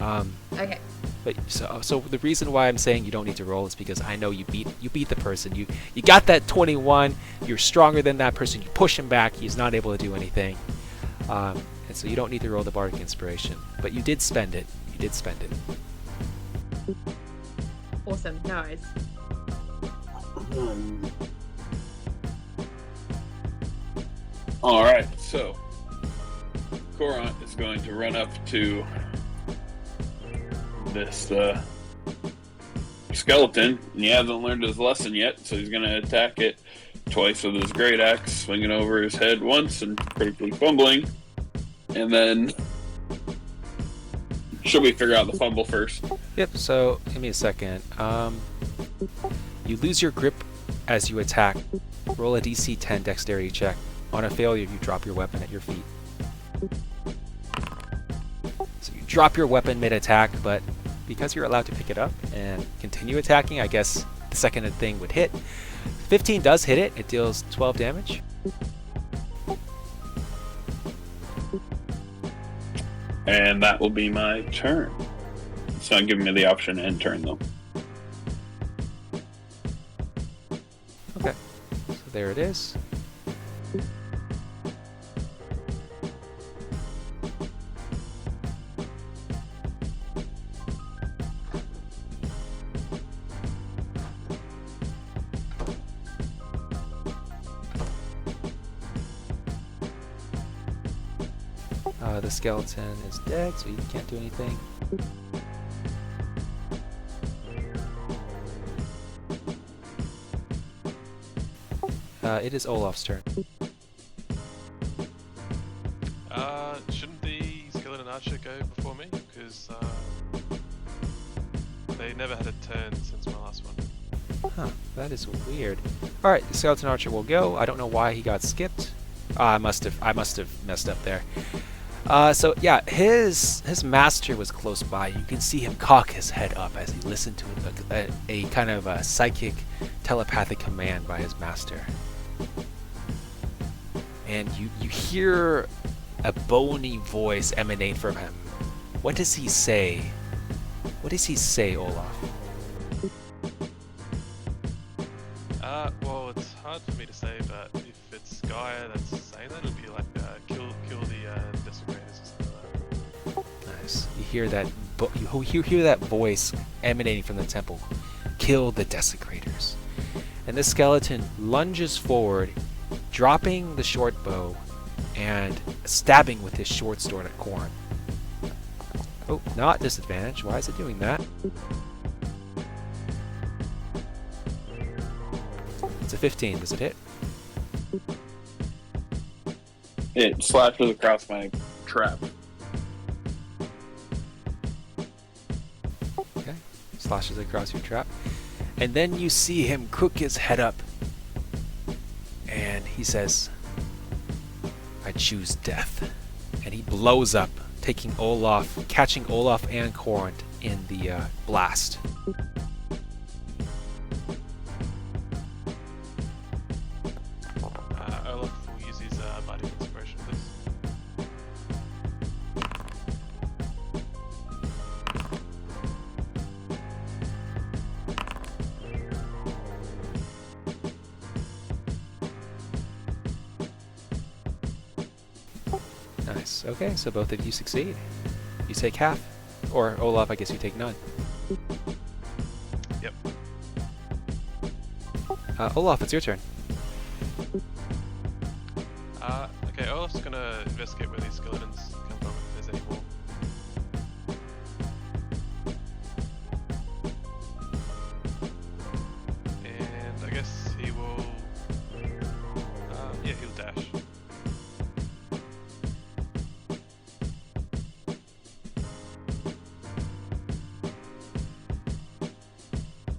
okay. But so the reason why I'm saying you don't need to roll is because I know you beat the person. You got that 21. You're stronger than that person. You push him back. He's not able to do anything. And so you don't need to roll the bardic inspiration. But you did spend it. You did spend it. Awesome. Nice. And Alright, so Koront is going to run up to this skeleton, and he hasn't learned his lesson yet, so he's going to attack it twice with his great axe, swinging over his head once and critically fumbling, and then should we figure out the fumble first? Yep. So give me a second. You lose your grip as you attack. Roll a DC 10 dexterity check. On a failure, you drop your weapon at your feet. So you drop your weapon mid-attack, but because you're allowed to pick it up and continue attacking, I guess the second thing would hit. 15 does hit it. It deals 12 damage. And that will be my turn. It's not giving me the option to end turn, though. Okay. So there it is. The skeleton is dead, so you can't do anything. It is Olaf's turn. Shouldn't the Skeletal Archer go before me? Because they never had a turn since my last one. Huh, that is weird. Alright, the Skeleton Archer will go. I don't know why he got skipped. I must have messed up there. So yeah, his master was close by. You can see him cock his head up as he listened to a kind of a psychic, telepathic command by his master. And you hear a bony voice emanate from him. What does he say? What does he say, Olaf? Well, it's hard for me to say, but if it's Gaia that's saying that, it'll be like kill the desecrators or something like that. Nice. You hear that. You hear that voice emanating from the temple. Kill the desecrators. And the skeleton lunges forward, dropping the short bow and stabbing with his short sword at Koront. Oh, not disadvantage. Why is it doing that? It's a 15. Does it hit? It slashes across my trap. Okay. Slashes across your trap. And then you see him crook his head up. And he says, I choose death. And he blows up, catching Olaf and Koront in the blast. Olaf will use his bardic inspiration, please. Nice. Okay, so both of you succeed. You take half. Or Olaf, I guess you take none. Yep. Olaf, it's your turn. Okay, Olaf's gonna investigate where these skeletons come from, if there's any more. And I guess he will... yeah, he'll dash.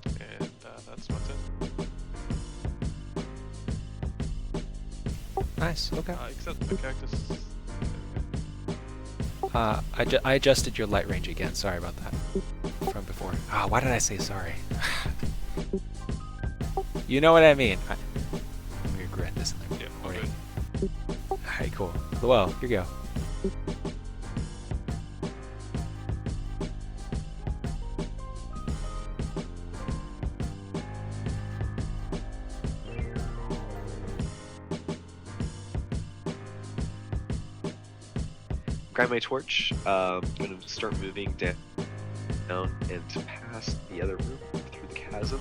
And that's my turn. Nice, okay. Except the characters... I adjusted your light range again. Sorry about that. From before. Why did I say sorry? You know what I mean. I regret this in the Yeah, morning. Alright, cool. Lowel, here you go. Grab my torch. I'm gonna start moving down and past the other room through the chasm.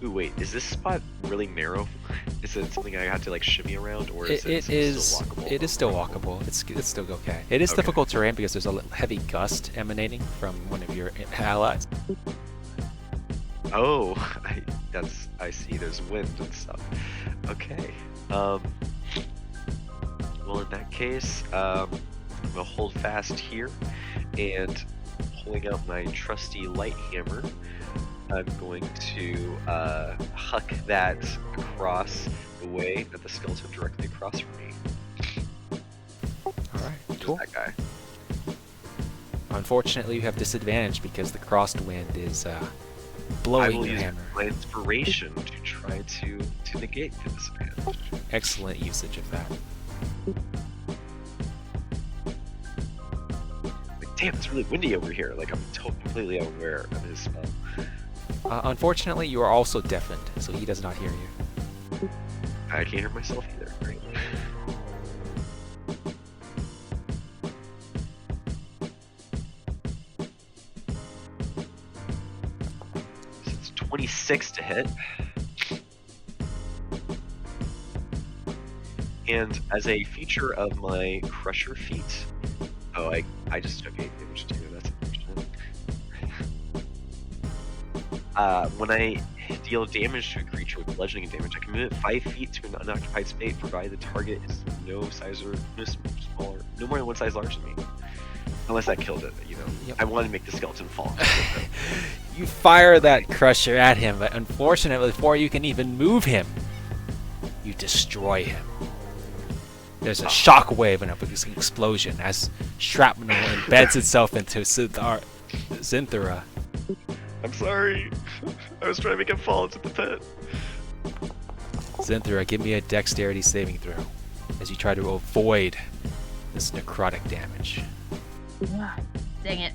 Ooh, wait, is this spot really narrow? Is it something I have to like shimmy around, or is it still walkable? It is still walkable. It's still okay. It is difficult terrain because there's a heavy gust emanating from one of your allies. Oh, I see. There's wind and stuff. Okay. Well, in that case, I'm gonna hold fast here, and pulling out my trusty light hammer, I'm going to huck that across the way that the skeleton directly across from me. Alright, Just cool. that guy. Unfortunately, you have disadvantage because the crossed wind is I blowing will your use hammer. my inspiration to try to negate the disadvantage. Excellent usage of that. Like, damn, it's really windy over here. Like, I'm completely unaware of his spell. Unfortunately, you are also deafened, so he does not hear you. I can't hear myself either. Right? So it's 26 to hit. And as a feature of my Crusher feat, I just took 8 damage too. That's unfortunate. When I deal damage to a creature with bludgeoning damage, I can move it 5 feet to an unoccupied space, provided the target is no more than one size larger than me. Unless that killed it, you know. Yep. I wanted to make the skeleton fall. You fire that crusher at him, but unfortunately, before you can even move him, you destroy him. There's a shockwave and an explosion as shrapnel embeds itself into Zynthra. I'm sorry. I was trying to make him fall into the pit. Zynthra, give me a dexterity saving throw as you try to avoid this necrotic damage. Dang it.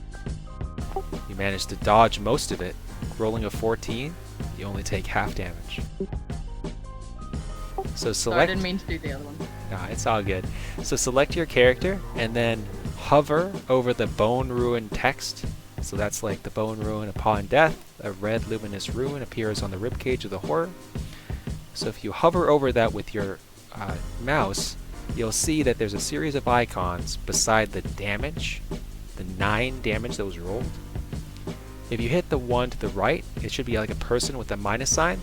You manage to dodge most of it. Rolling a 14, you only take half damage. So Sorry, I select... didn't mean to do the other one. Nah, it's all good. So select your character and then hover over the bone ruin text. So that's like the bone ruin upon death, a red luminous rune appears on the ribcage of the horror. So if you hover over that with your mouse, you'll see that there's a series of icons beside the damage, the 9 damage that was rolled. If you hit the one to the right, it should be like a person with a minus sign.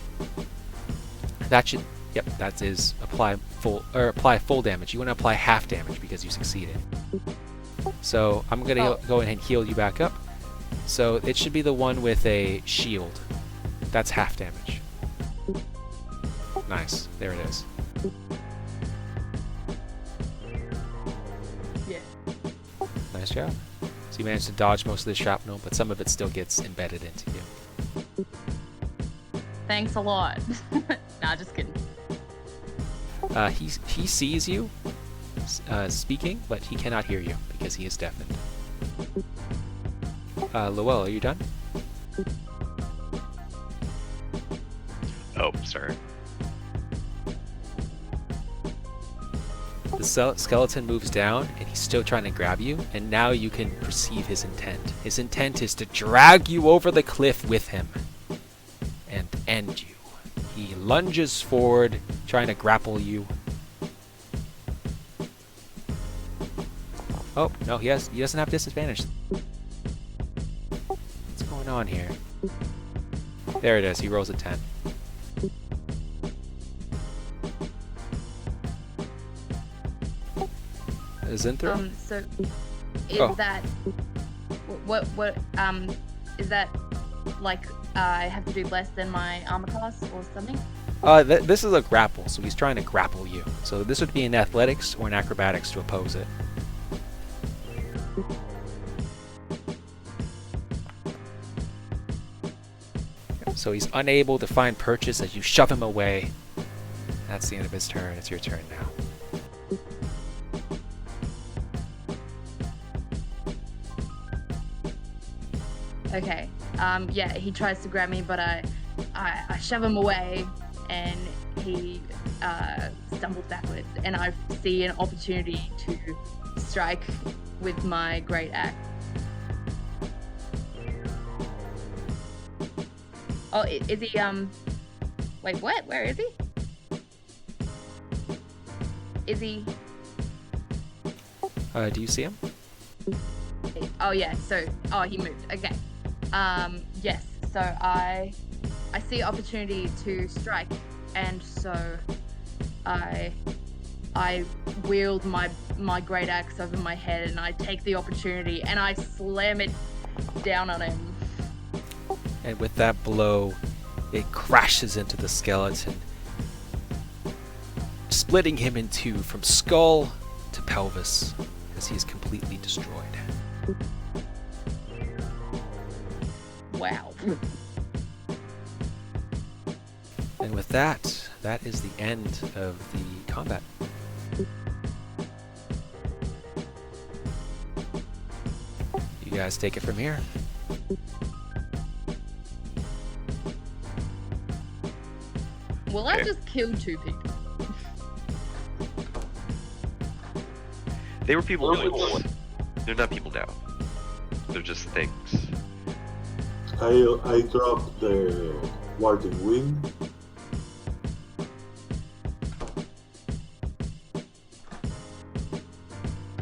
That should, yep, that is apply full damage. You want to apply half damage because you succeeded. So I'm gonna go ahead and heal you back up. So it should be the one with a shield. That's half damage. Nice, there it is. Yeah. Nice job. So you managed to dodge most of the shrapnel, but some of it still gets embedded into you. Thanks a lot. Nah, just kidding. He sees you speaking, but he cannot hear you because he is deafened. Lowel, are you done? Oh, sorry. The skeleton moves down, and he's still trying to grab you, and now you can perceive his intent. His intent is to drag you over the cliff with him and end you. He lunges forward, trying to grapple you. Oh, no, he doesn't have disadvantage. What's going on here? There it is, he rolls a 10. Zynthra? So is Oh. that what is that like I have to do less than my armor class or something? This is a grapple, so he's trying to grapple you. So this would be in athletics or in acrobatics to oppose it. So he's unable to find purchase as you shove him away. That's the end of his turn. It's your turn now. Okay. Yeah, he tries to grab me, but I shove him away, and he stumbles backwards, and I see an opportunity to strike with my great axe. Oh, is he? Wait, what? Where is he? Is he? Do you see him? Oh yeah. So, he moved. Okay. Yes. So I see opportunity to strike, and so I wield my great axe over my head, and I take the opportunity, and I slam it down on him. And with that blow, it crashes into the skeleton, splitting him in two from skull to pelvis as he is completely destroyed. Wow. And with that, that is the end of the combat. You guys take it from here. Well, I just killed 2 people. They were people once. They're not people now. They're just things. I dropped the warding wing.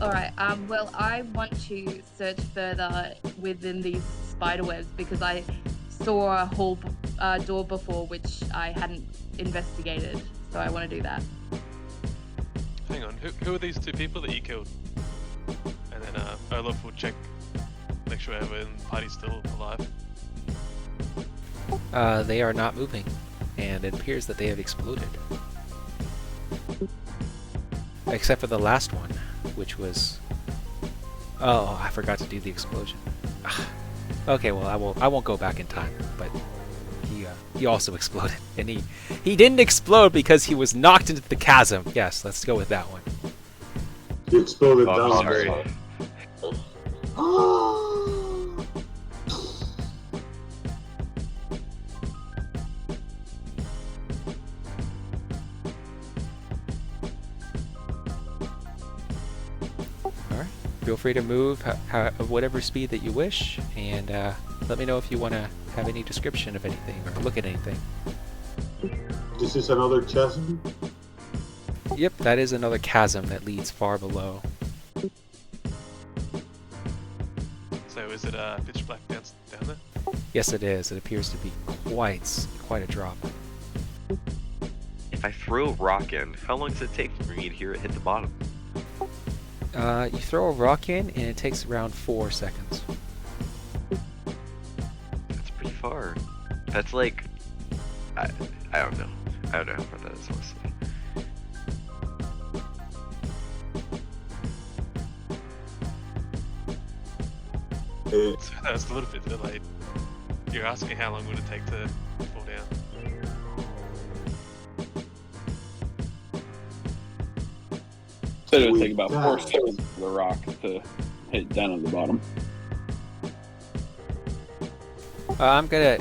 Alright, well, I want to search further within these spider webs because I saw a whole door before which I hadn't investigated, so I want to do that. Hang on, who are these 2 people that you killed? And then Olaf will check, make sure everyone in the party's still alive. They are not moving, and it appears that they have exploded. Except for the last one, which was... Oh, I forgot to do the explosion. Okay, well, I won't go back in time, but he also exploded. And he didn't explode because he was knocked into the chasm. Yes, let's go with that one. He exploded Oh, down. sorry. Feel free to move at whatever speed that you wish, and let me know if you want to have any description of anything or look at anything. This is another chasm. Yep, that is another chasm that leads far below. So is it pitch black down there? Yes, it is. It appears to be quite a drop. If I throw a rock in, how long does it take for me to hear it hit the bottom? You throw a rock in, and it takes around 4 seconds. That's pretty far. That's like... I don't know. I don't know how far that is, honestly. So that was a little bit delayed. You're asking how long would it take to fall down? Said it would take about 4 seconds for the rock to hit down at the bottom. I'm gonna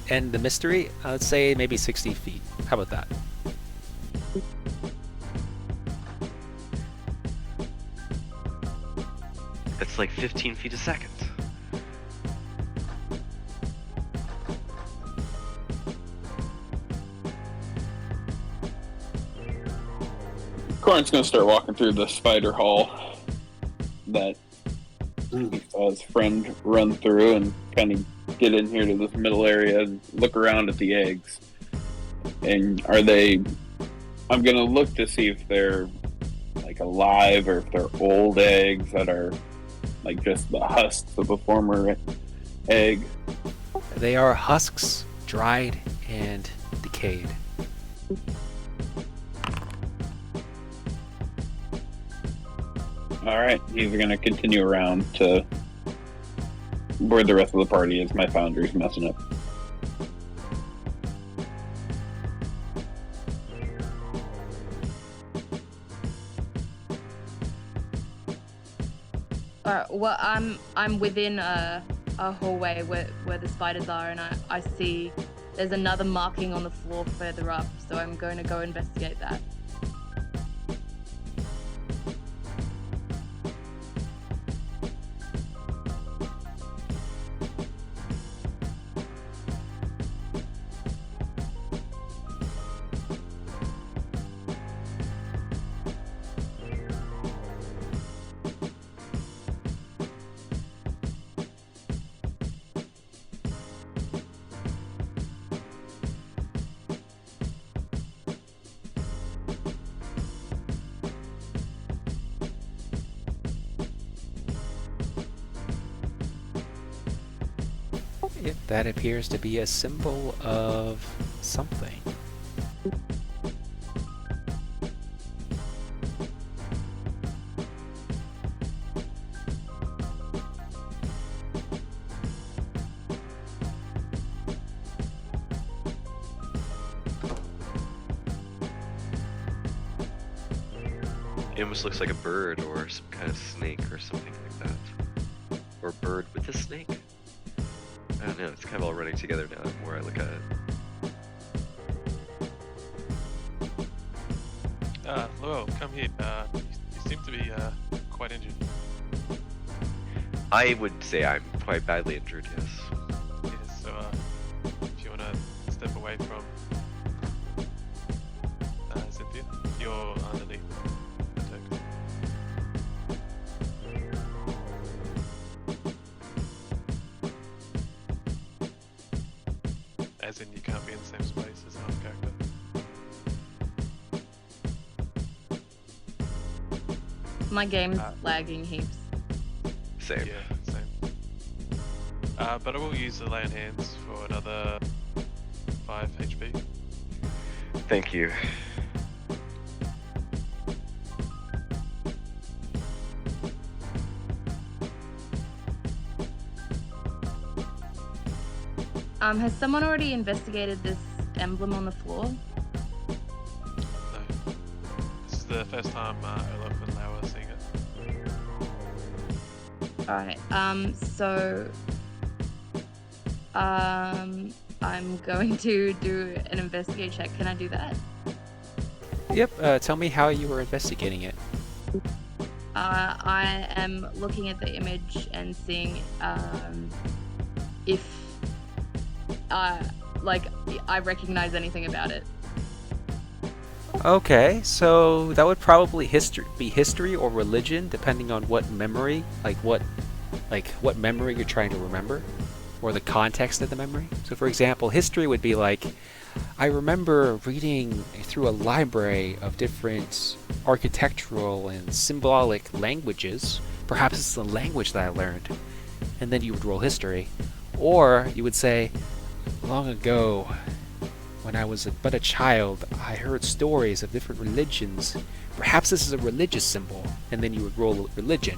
end the mystery. Let's say maybe 60 feet. How about that? That's like 15 feet a second. Koront's gonna start walking through the spider hall that he saw his friend run through and kind of get in here to this middle area and look around at the eggs. And are they... I'm gonna look to see if they're like alive or if they're old eggs that are like just the husks of a former egg. They are husks, dried and decayed. Alright, he's gonna continue around to where the rest of the party is. My foundry's messing up. Well, I'm within a hallway where the spiders are, and I see there's another marking on the floor further up, so I'm going to go investigate that. Yep, that appears to be a symbol of something. It almost looks like a bird or some kind of snake or something like that. Or a bird with a snake. I don't know, it's kind of all running together now the more I look at it. Lowel, come here. You seem to be quite injured. I would say I'm quite badly injured, yes. Yes, so if you want to step away from Zynthia, you're underneath the token. As in, you can't be in the same space as another character. My game's lagging heaps. Same. Yeah, same. But I will use the lay on hands for another 5 HP. Thank you. Has someone already investigated this emblem on the floor? No. This is the first time Olaf and Lowel are seeing it. Alright, so... I'm going to do an investigate check. Can I do that? Yep, tell me how you were investigating it. I am looking at the image and seeing if like I recognize anything about it. Okay, so that would probably be history or religion, depending on what memory, what memory you're trying to remember, or the context of the memory. So, for example, history would be like, I remember reading through a library of different architectural and symbolic languages. Perhaps it's the language that I learned, and then you would roll history. Or you would say, long ago, when I was but a child, I heard stories of different religions. Perhaps this is a religious symbol, and then you would roll religion.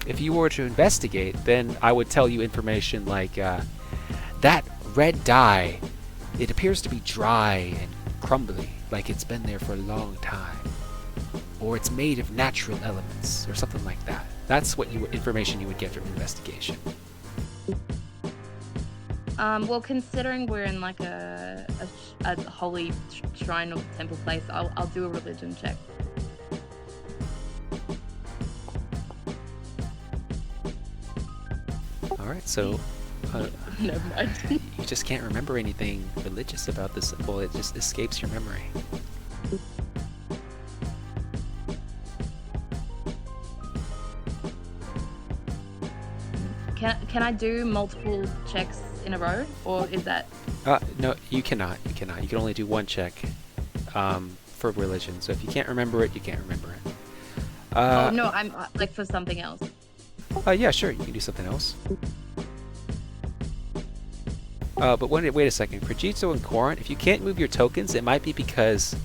If you were to investigate, then I would tell you information like, that red dye, it appears to be dry and crumbly, like it's been there for a long time. Or it's made of natural elements, or something like that. That's what information you would get from investigation. Well, considering we're in like a holy shrine or temple place, I'll do a religion check. Alright, so Never mind. you just can't remember anything religious about the symbol, it just escapes your memory. Can I do multiple checks in a row, or is that? No, you cannot. You cannot. You can only do one check for religion. So if you can't remember it, you can't remember it. Oh no, I'm like for something else. Yeah, sure. You can do something else. But wait a second. For Jitsu and Koront, if you can't move your tokens, it might be because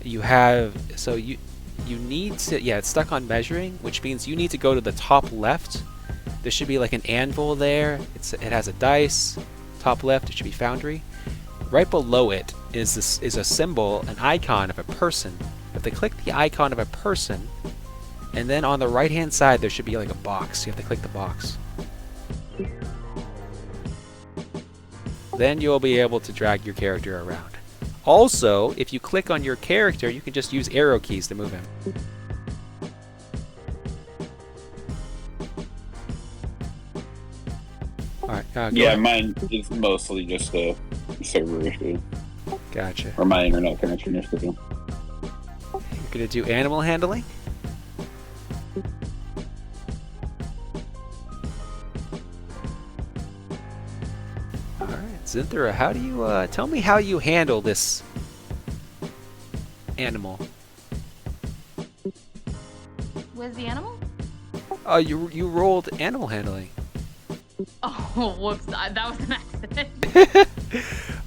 you have. So you need to. Yeah, it's stuck on measuring, which means you need to go to the top left. There should be like an anvil there. It has a dice. Top left, it should be Foundry. Right below it is a symbol, an icon of a person. You have to click the icon of a person, and then on the right-hand side there should be like a box. You have to click the box. Then you'll be able to drag your character around. Also, if you click on your character, you can just use arrow keys to move him. Alright, yeah, mine is mostly just a server issue. Gotcha. Or my internet connection issue. You're gonna do animal handling? Alright, Zynthra, how do you, tell me how you handle this animal. Where's the animal? Oh, you rolled animal handling. Oh, whoops! That was an accident.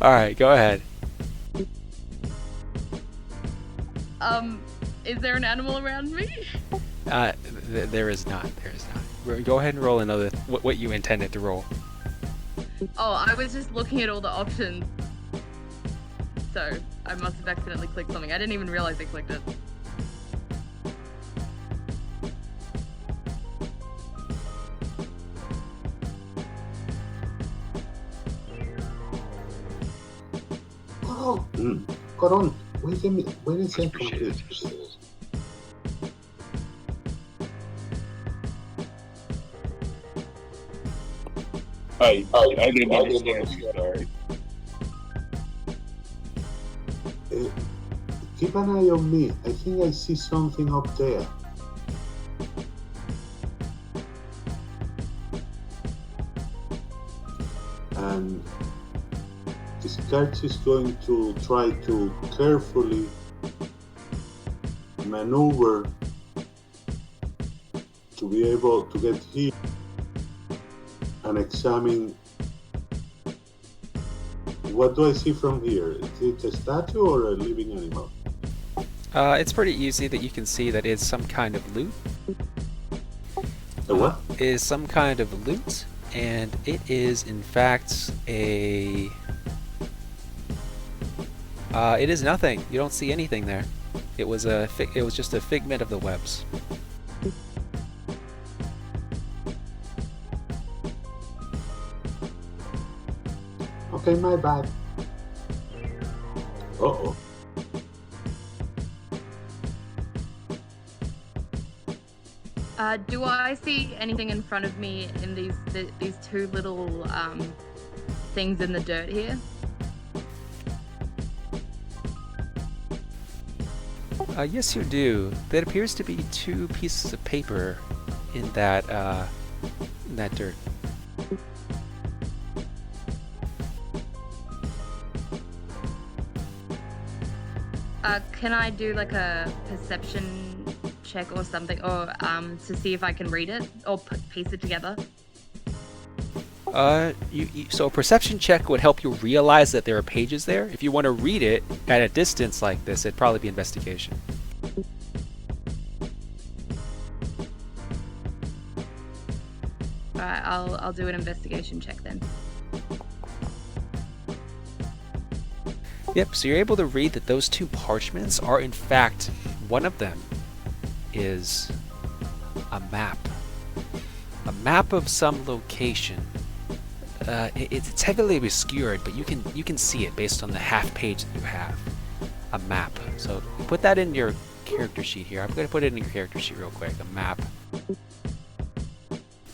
All right, go ahead. Is there an animal around me? There is not. There is not. Go ahead and roll another. What you intended to roll. Oh, I was just looking at all the options. So I must have accidentally clicked something. I didn't even realize I clicked it. Oh, Koront, wait a minute. Wait a second, Appreciate it. please. I didn't understand you, sorry. Keep an eye on me. I think I see something up there. And Kiskartchi is going to try to carefully maneuver to be able to get here and examine. What do I see from here? Is it a statue or a living animal? It's pretty easy that you can see that it's some kind of loot. A what? Is some kind of loot, and it is in fact a. It is nothing. You don't see anything there. It was just a figment of the webs. Okay, my bad. Uh-oh. Do I see anything in front of me in these two little things in the dirt here? Yes, you do. That appears to be two pieces of paper in that dirt. Can I do like a perception check or something, or to see if I can read it or piece it together? So a perception check would help you realize that there are pages there. If you want to read it at a distance like this, it'd probably be investigation. Alright, I'll do an investigation check then. Yep, so you're able to read that those two parchments are in fact, one of them is a map. A map of some location. It's heavily obscured, but you can see it based on the half page that you have. A map. So put that in your character sheet here. I'm going to put it in your character sheet real quick. A map.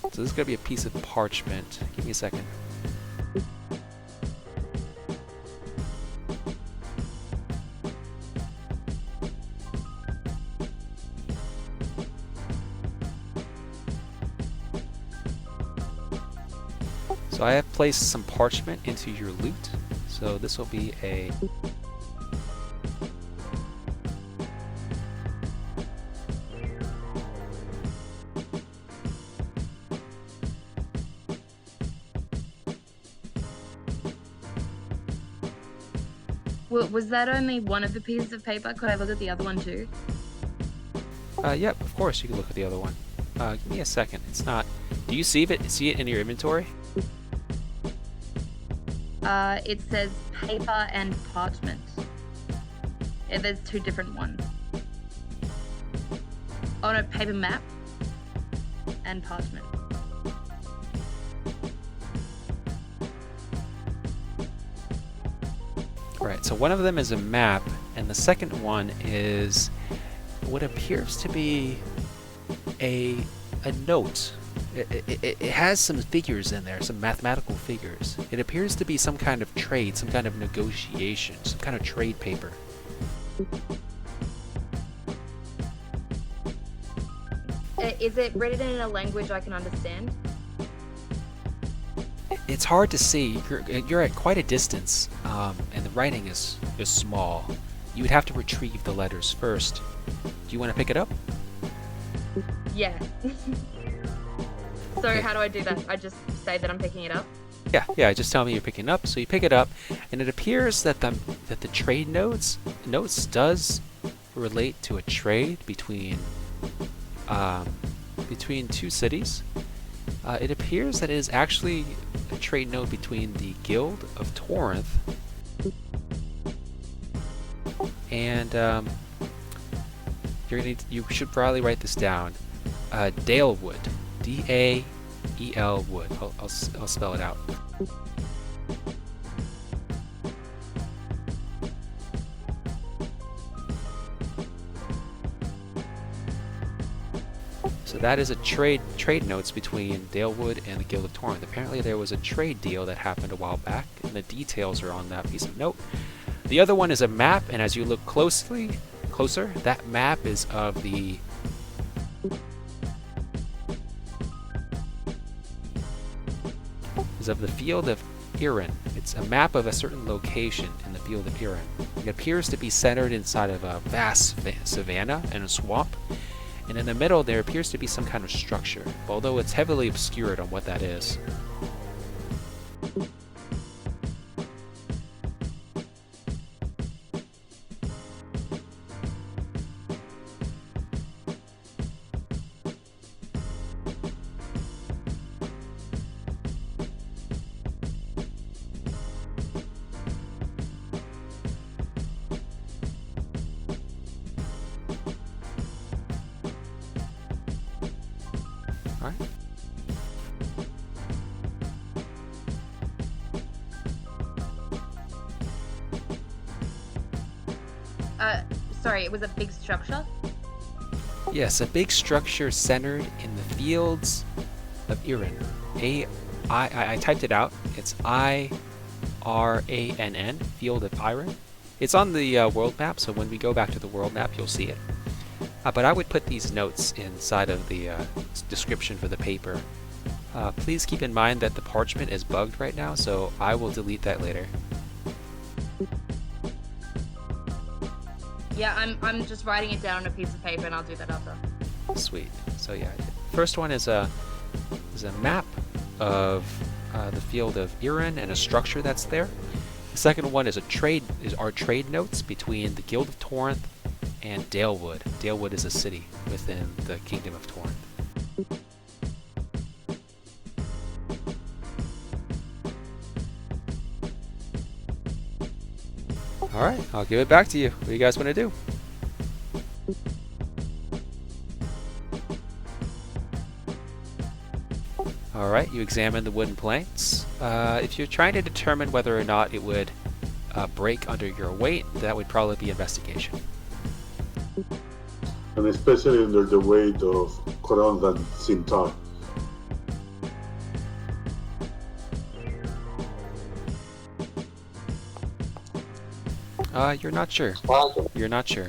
So this is going to be a piece of parchment. Give me a second. So I have placed some parchment into your loot. So this will be a... Was that only one of the pieces of paper? Could I look at the other one too? Yep, of course you can look at the other one. Give me a second. It's not... Do you see it in your inventory? It says paper and parchment. Yeah, there's two different ones. Oh no, paper map and parchment. Right, so one of them is a map, and the second one is what appears to be a note. It has some figures in there, some mathematical figures. It appears to be some kind of trade, some kind of negotiation, some kind of trade paper. Is it written in a language I can understand? It's hard to see. You're at quite a distance, and the writing is small. You would have to retrieve the letters first. Do you want to pick it up? Yeah. So how do I do that? I just say that I'm picking it up? Yeah. Just tell me you're picking it up. So you pick it up, and it appears that the trade notes does relate to a trade between two cities. It appears that it is actually a trade note between the Guild of Torrent and you should probably write this down. Dalewood. D-A-E-L Wood. I'll spell it out. So that is a trade notes between Dalewood and the Guild of Torrent. Apparently there was a trade deal that happened a while back, and the details are on that piece of note. The other one is a map, and as you look closer, that map is of the field of Iran. It's a map of a certain location in the field of Iran. It appears to be centered inside of a vast savanna and a swamp. And in the middle there appears to be some kind of structure, although it's heavily obscured on what that is. Alright. Sorry, it was a big structure? Yes, a big structure centered in the fields of Iran. I typed it out. It's IRANN, Field of Iran. It's on the world map, so when we go back to the world map, you'll see it. But I would put these notes inside of the description for the paper. Please keep in mind that the parchment is bugged right now, so I will delete that later. Yeah, I'm just writing it down on a piece of paper, and I'll do that after. Sweet. So yeah, first one is a map of the field of Iran and a structure that's there. The second one is our trade notes between the Guild of Torrent and Dalewood. Dalewood is a city within the Kingdom of Torrent. Alright, I'll give it back to you. What do you guys want to do? Alright, you examine the wooden planks. If you're trying to determine whether or not it would break under your weight, that would probably be investigation. And especially under the weight of Koront and Zynthra. You're not sure. You're not sure.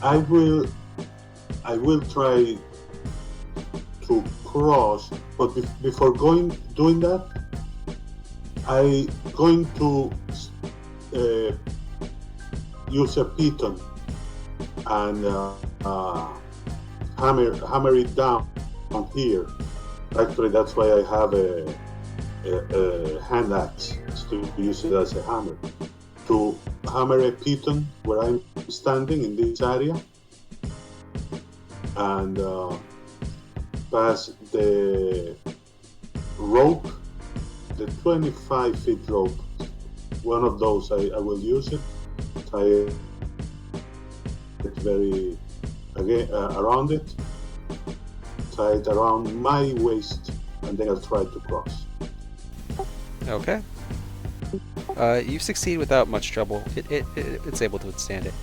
I will try to cross, but before doing that, I going to use a piton and hammer it down on here. Actually, that's why I have a hand axe to use it as a hammer. To hammer a piton where I'm standing in this area and pass the rope, the 25-foot rope. One of those I will use it. Tie it very around it. Tie it around my waist, and then I'll try to cross. Okay. You succeed without much trouble. It's able to withstand it.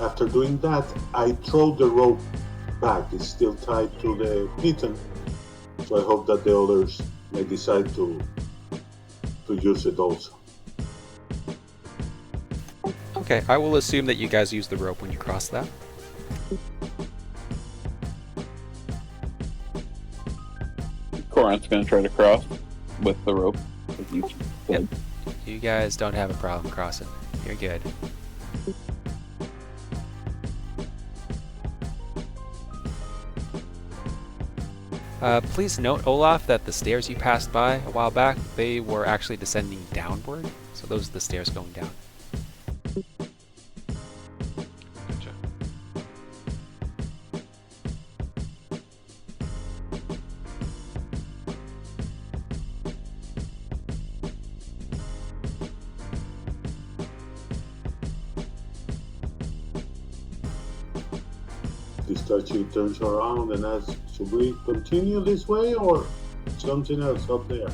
After doing that, I throw the rope back. It's still tied to the piton, so I hope that the others may decide to use it also. Okay, I will assume that you guys use the rope when you cross that. Korant's gonna try to cross with the rope. Yep. You guys don't have a problem crossing. You're good. Please note, Olaf, that the stairs you passed by a while back, they were actually descending downward. So those are the stairs going down. Gotcha. Kiskartchi turns around and asks, should we continue this way or something else up there?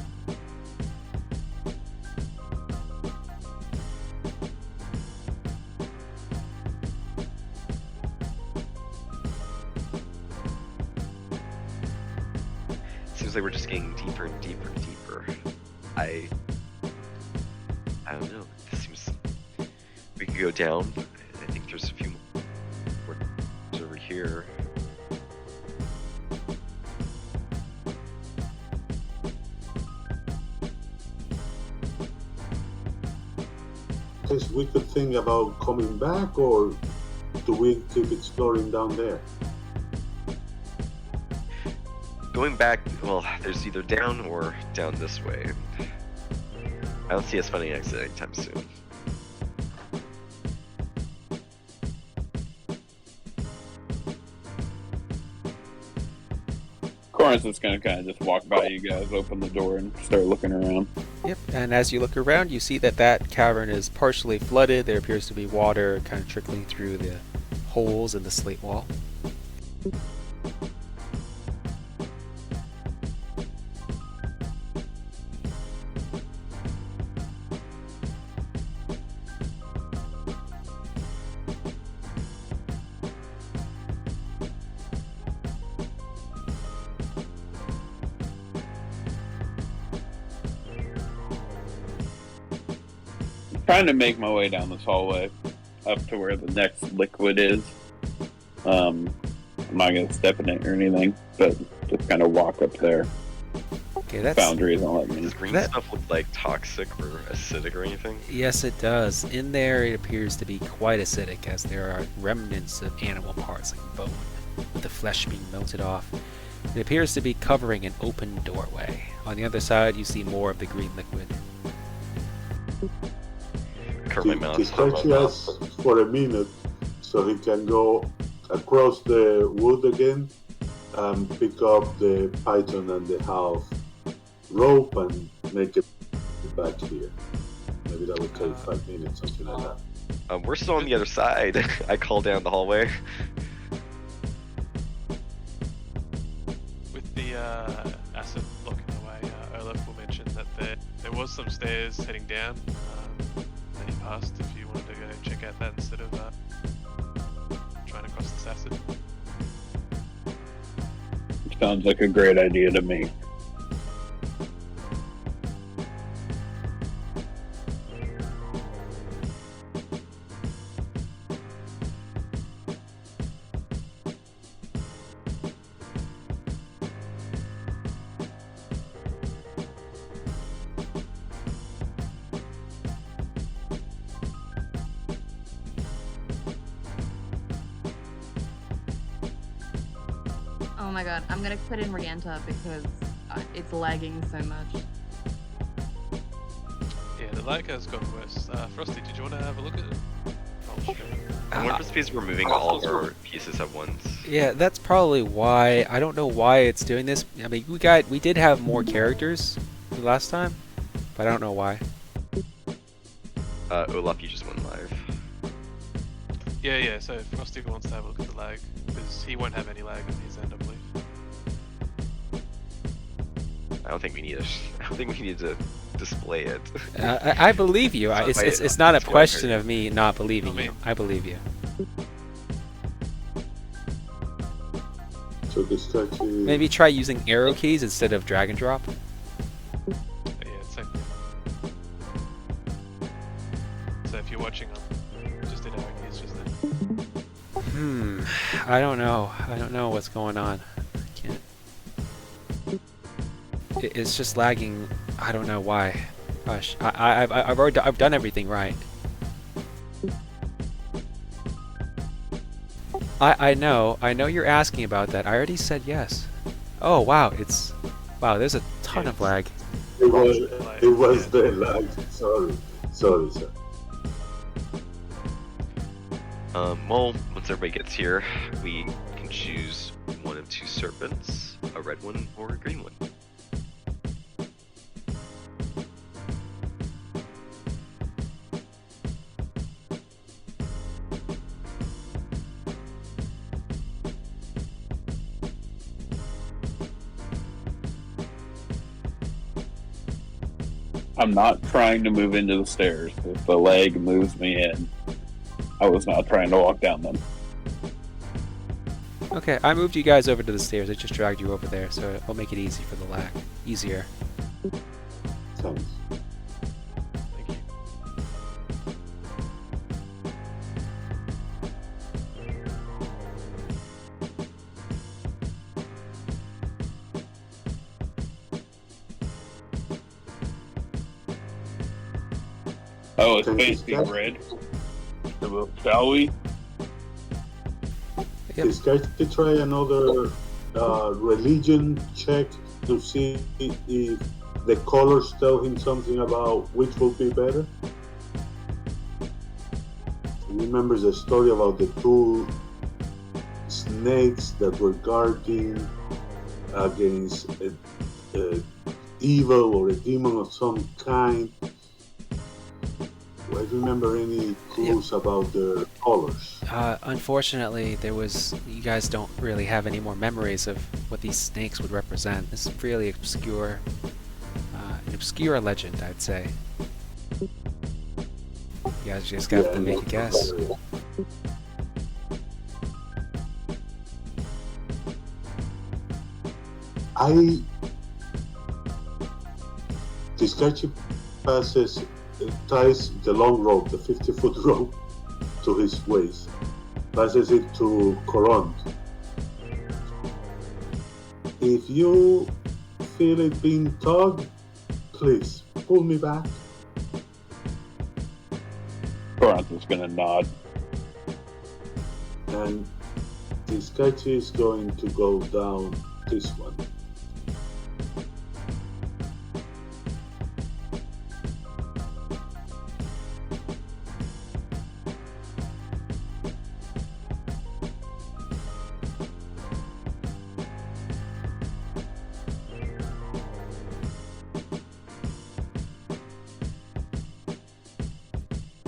Seems like we're just getting deeper and deeper and deeper. I don't know. This seems we could go down. I think there's a few more over here. Guess we could think about coming back, or do we keep exploring down there? Going back, well, there's either down or down this way. I don't see us finding an exit anytime soon. Korant's just gonna kind of just walk by you guys, open the door, and start looking around. Yep, and as you look around, you see that cavern is partially flooded. There appears to be water kind of trickling through the holes in the slate wall. trying to make my way down this hallway up to where the next liquid is. I'm not going to step in it or anything, but just kind of walk up there. Okay, that's... Foundry isn't letting me. Does green stuff look like toxic or acidic or anything? Yes, it does. In there, it appears to be quite acidic, as there are remnants of animal parts like bone, with the flesh being melted off. It appears to be covering an open doorway. On the other side, you see more of the green liquid. Curl my mouth. Kiskartchi asks for a minute so he can go across the wood again and pick up the python and the half rope and make it back here. Maybe that would take 5 minutes, something like that. We're still on the other side. I call down the hallway. With the acid blocking the way, Olaf will mention that there was some stairs heading down that he passed if you wanted to go check out that instead of trying to cross this acid. Sounds like a great idea to me. Oh my god, I'm gonna put in Rienta because it's lagging so much. Yeah, the lag has gotten worse. Frosty, did you want to have a look at it? Oh, sure. I wonder if it's because we're moving all of our pieces at once. Yeah, that's probably why. I don't know why it's doing this. I mean, we did have more characters last time, but I don't know why. Olaf, you just went live. Yeah, so Frosty wants to have a look at the lag, because he won't have any lag on his end, I believe. I don't think we need to display it. I believe you. It's not a question of me not believing you. I believe you. So Kiskartchi... Maybe try using arrow keys instead of drag and drop. But yeah, same thing. So if you're watching on, just did arrow keys just then. I don't know. I don't know what's going on. I can't. It's just lagging. I don't know why. Gosh, I've done everything right. I know you're asking about that. I already said yes. Oh wow, there's a ton of lag. It was the lag. Sorry, sir. Well, once everybody gets here, we can choose one of two serpents, a red one or a green one. I'm not trying to move into the stairs. If the leg moves me in, I was not trying to walk down them. Okay, I moved you guys over to the stairs. I just dragged you over there, so it'll make it easy for the lag. Easier. Thanks. Thank you. Oh, it's Can facing Kiskartchi- red. Shall we? Yep. Kiskartchi try another religion check to see if the colors tell him something about which will be better? He remembers the story about the two snakes that were guarding against a evil or a demon of some kind. Do I remember any clues about the colors? Unfortunately, you guys don't really have any more memories of what these snakes would represent. This is really obscure, an obscure legend, I'd say. You guys just have to make a guess. Kiskartchi passes ties the long rope, the 50-foot rope, to his waist, passes it to Koront. If you feel it being tugged, please pull me back. Koront is gonna nod. And Kiskartchi is going to go down this one.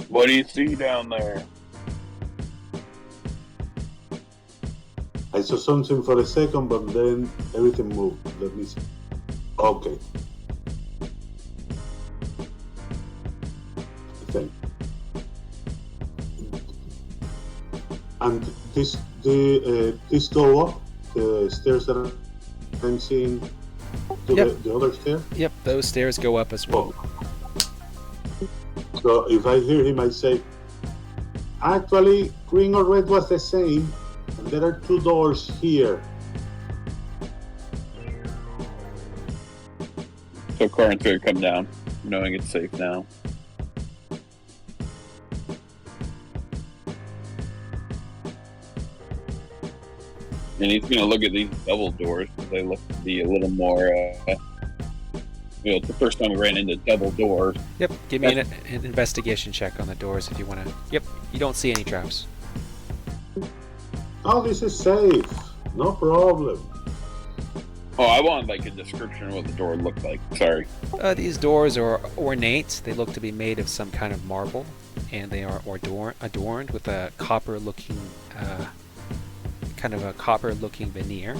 What do you see down there? I saw something for a second, but then everything moved. Let me see. Okay. Thank you. And this go up the stairs that I'm seeing to Yep. the other stair. Yep, those stairs go up as well. So if I hear him, I say, actually, green or red was the same, and there are 2 doors here. So Korint's gonna come down, knowing it's safe now. And he's gonna look at these double doors, because they look to be a little more, it's the first time we ran into double doors. Yep, give me an investigation check on the doors if you want to. Yep, you don't see any traps. Oh, this is safe. No problem. Oh, I want like a description of what the door looked like. Sorry. These doors are ornate. They look to be made of some kind of marble, and they are adorned with a copper-looking, veneer.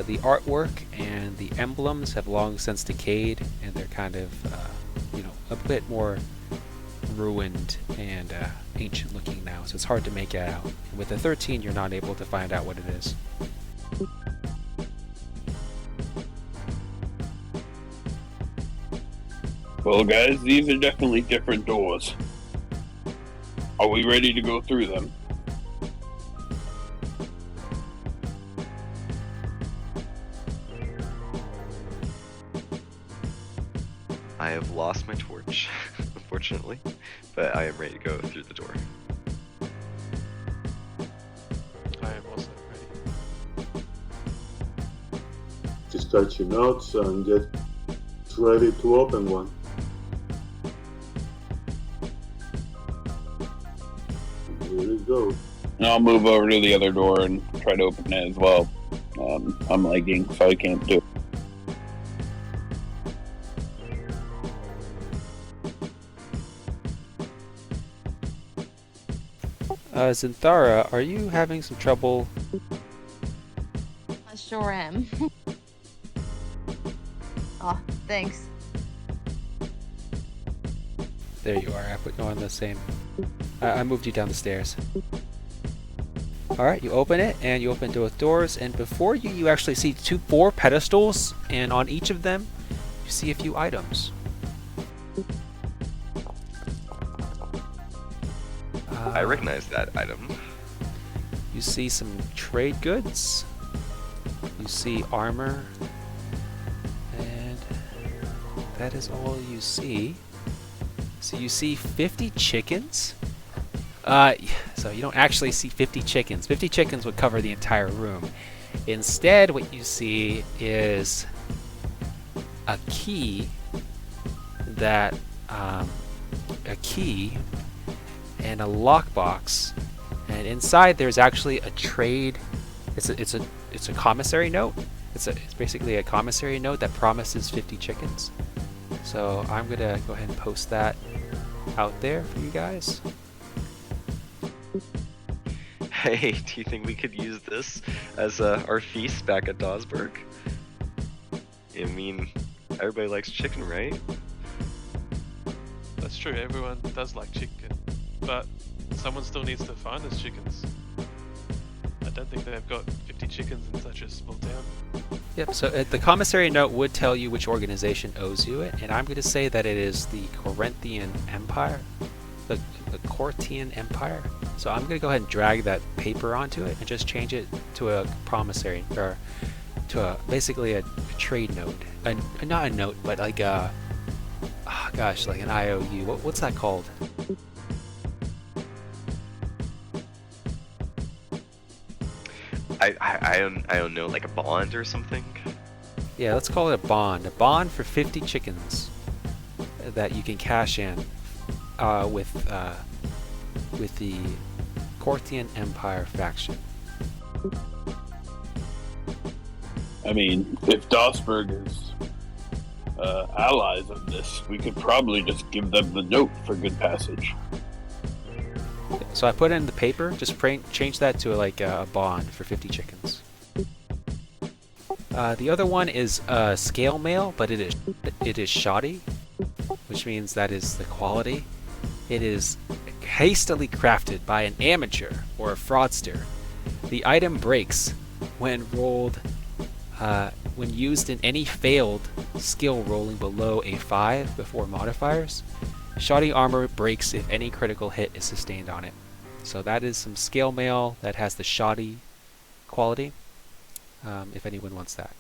The artwork and the emblems have long since decayed, and they're kind of, a bit more ruined and ancient looking now, so it's hard to make it out. With the 13, you're not able to find out what it is. Well, guys, these are definitely different doors. Are we ready to go through them? I have lost my torch, unfortunately, but I am ready to go through the door. I am also ready. Kiskartchi nods and gets ready to open one. Here we go. And I'll move over to the other door and try to open it as well. I'm lagging, so I can't do it. Zynthra, are you having some trouble? I sure am. Oh, thanks. There you are. I put you on the same. I moved you down the stairs. Alright, you open it, and you open both doors, and before you, you actually see 4 pedestals, and on each of them, you see a few items. I recognize that item. You see some trade goods. You see armor. And that is all you see. So you see 50 chickens. So you don't actually see 50 chickens. 50 chickens would cover the entire room. Instead, what you see is a key that and a lockbox, and inside there's actually a trade. It's a commissary note. It's basically a commissary note that promises 50 chickens. So I'm gonna go ahead and post that out there for you guys. Hey, do you think we could use this as our feast back at Dawsberg? I mean, everybody likes chicken, right? That's true, everyone does like chicken, but someone still needs to find us chickens. I don't don't think they've got 50 chickens in such a small town. Yep, so the commissary note would tell you which organization owes you it, and I'm going to say that it is the Corinthian Empire. The Cortian Empire. So I'm going to go ahead and drag that paper onto it and just change it to a promissory, or to basically a trade note. Not a note, but like a, oh gosh, like an IOU. What's that called? I don't know, like a bond or something. Yeah, let's call it a bond. A bond for 50 chickens that you can cash in with the Cortian Empire faction. I mean, if Dossberg is allies of this, we could probably just give them the note for good passage. So I put in the paper, just change that to like a bond for 50 chickens. The other one is scale mail, but it is shoddy, which means that is the quality. It is hastily crafted by an amateur or a fraudster. The item breaks when rolled, when used in any failed skill rolling below a 5 before modifiers. Shoddy armor breaks if any critical hit is sustained on it. So that is some scale mail that has the shoddy quality, if anyone wants that.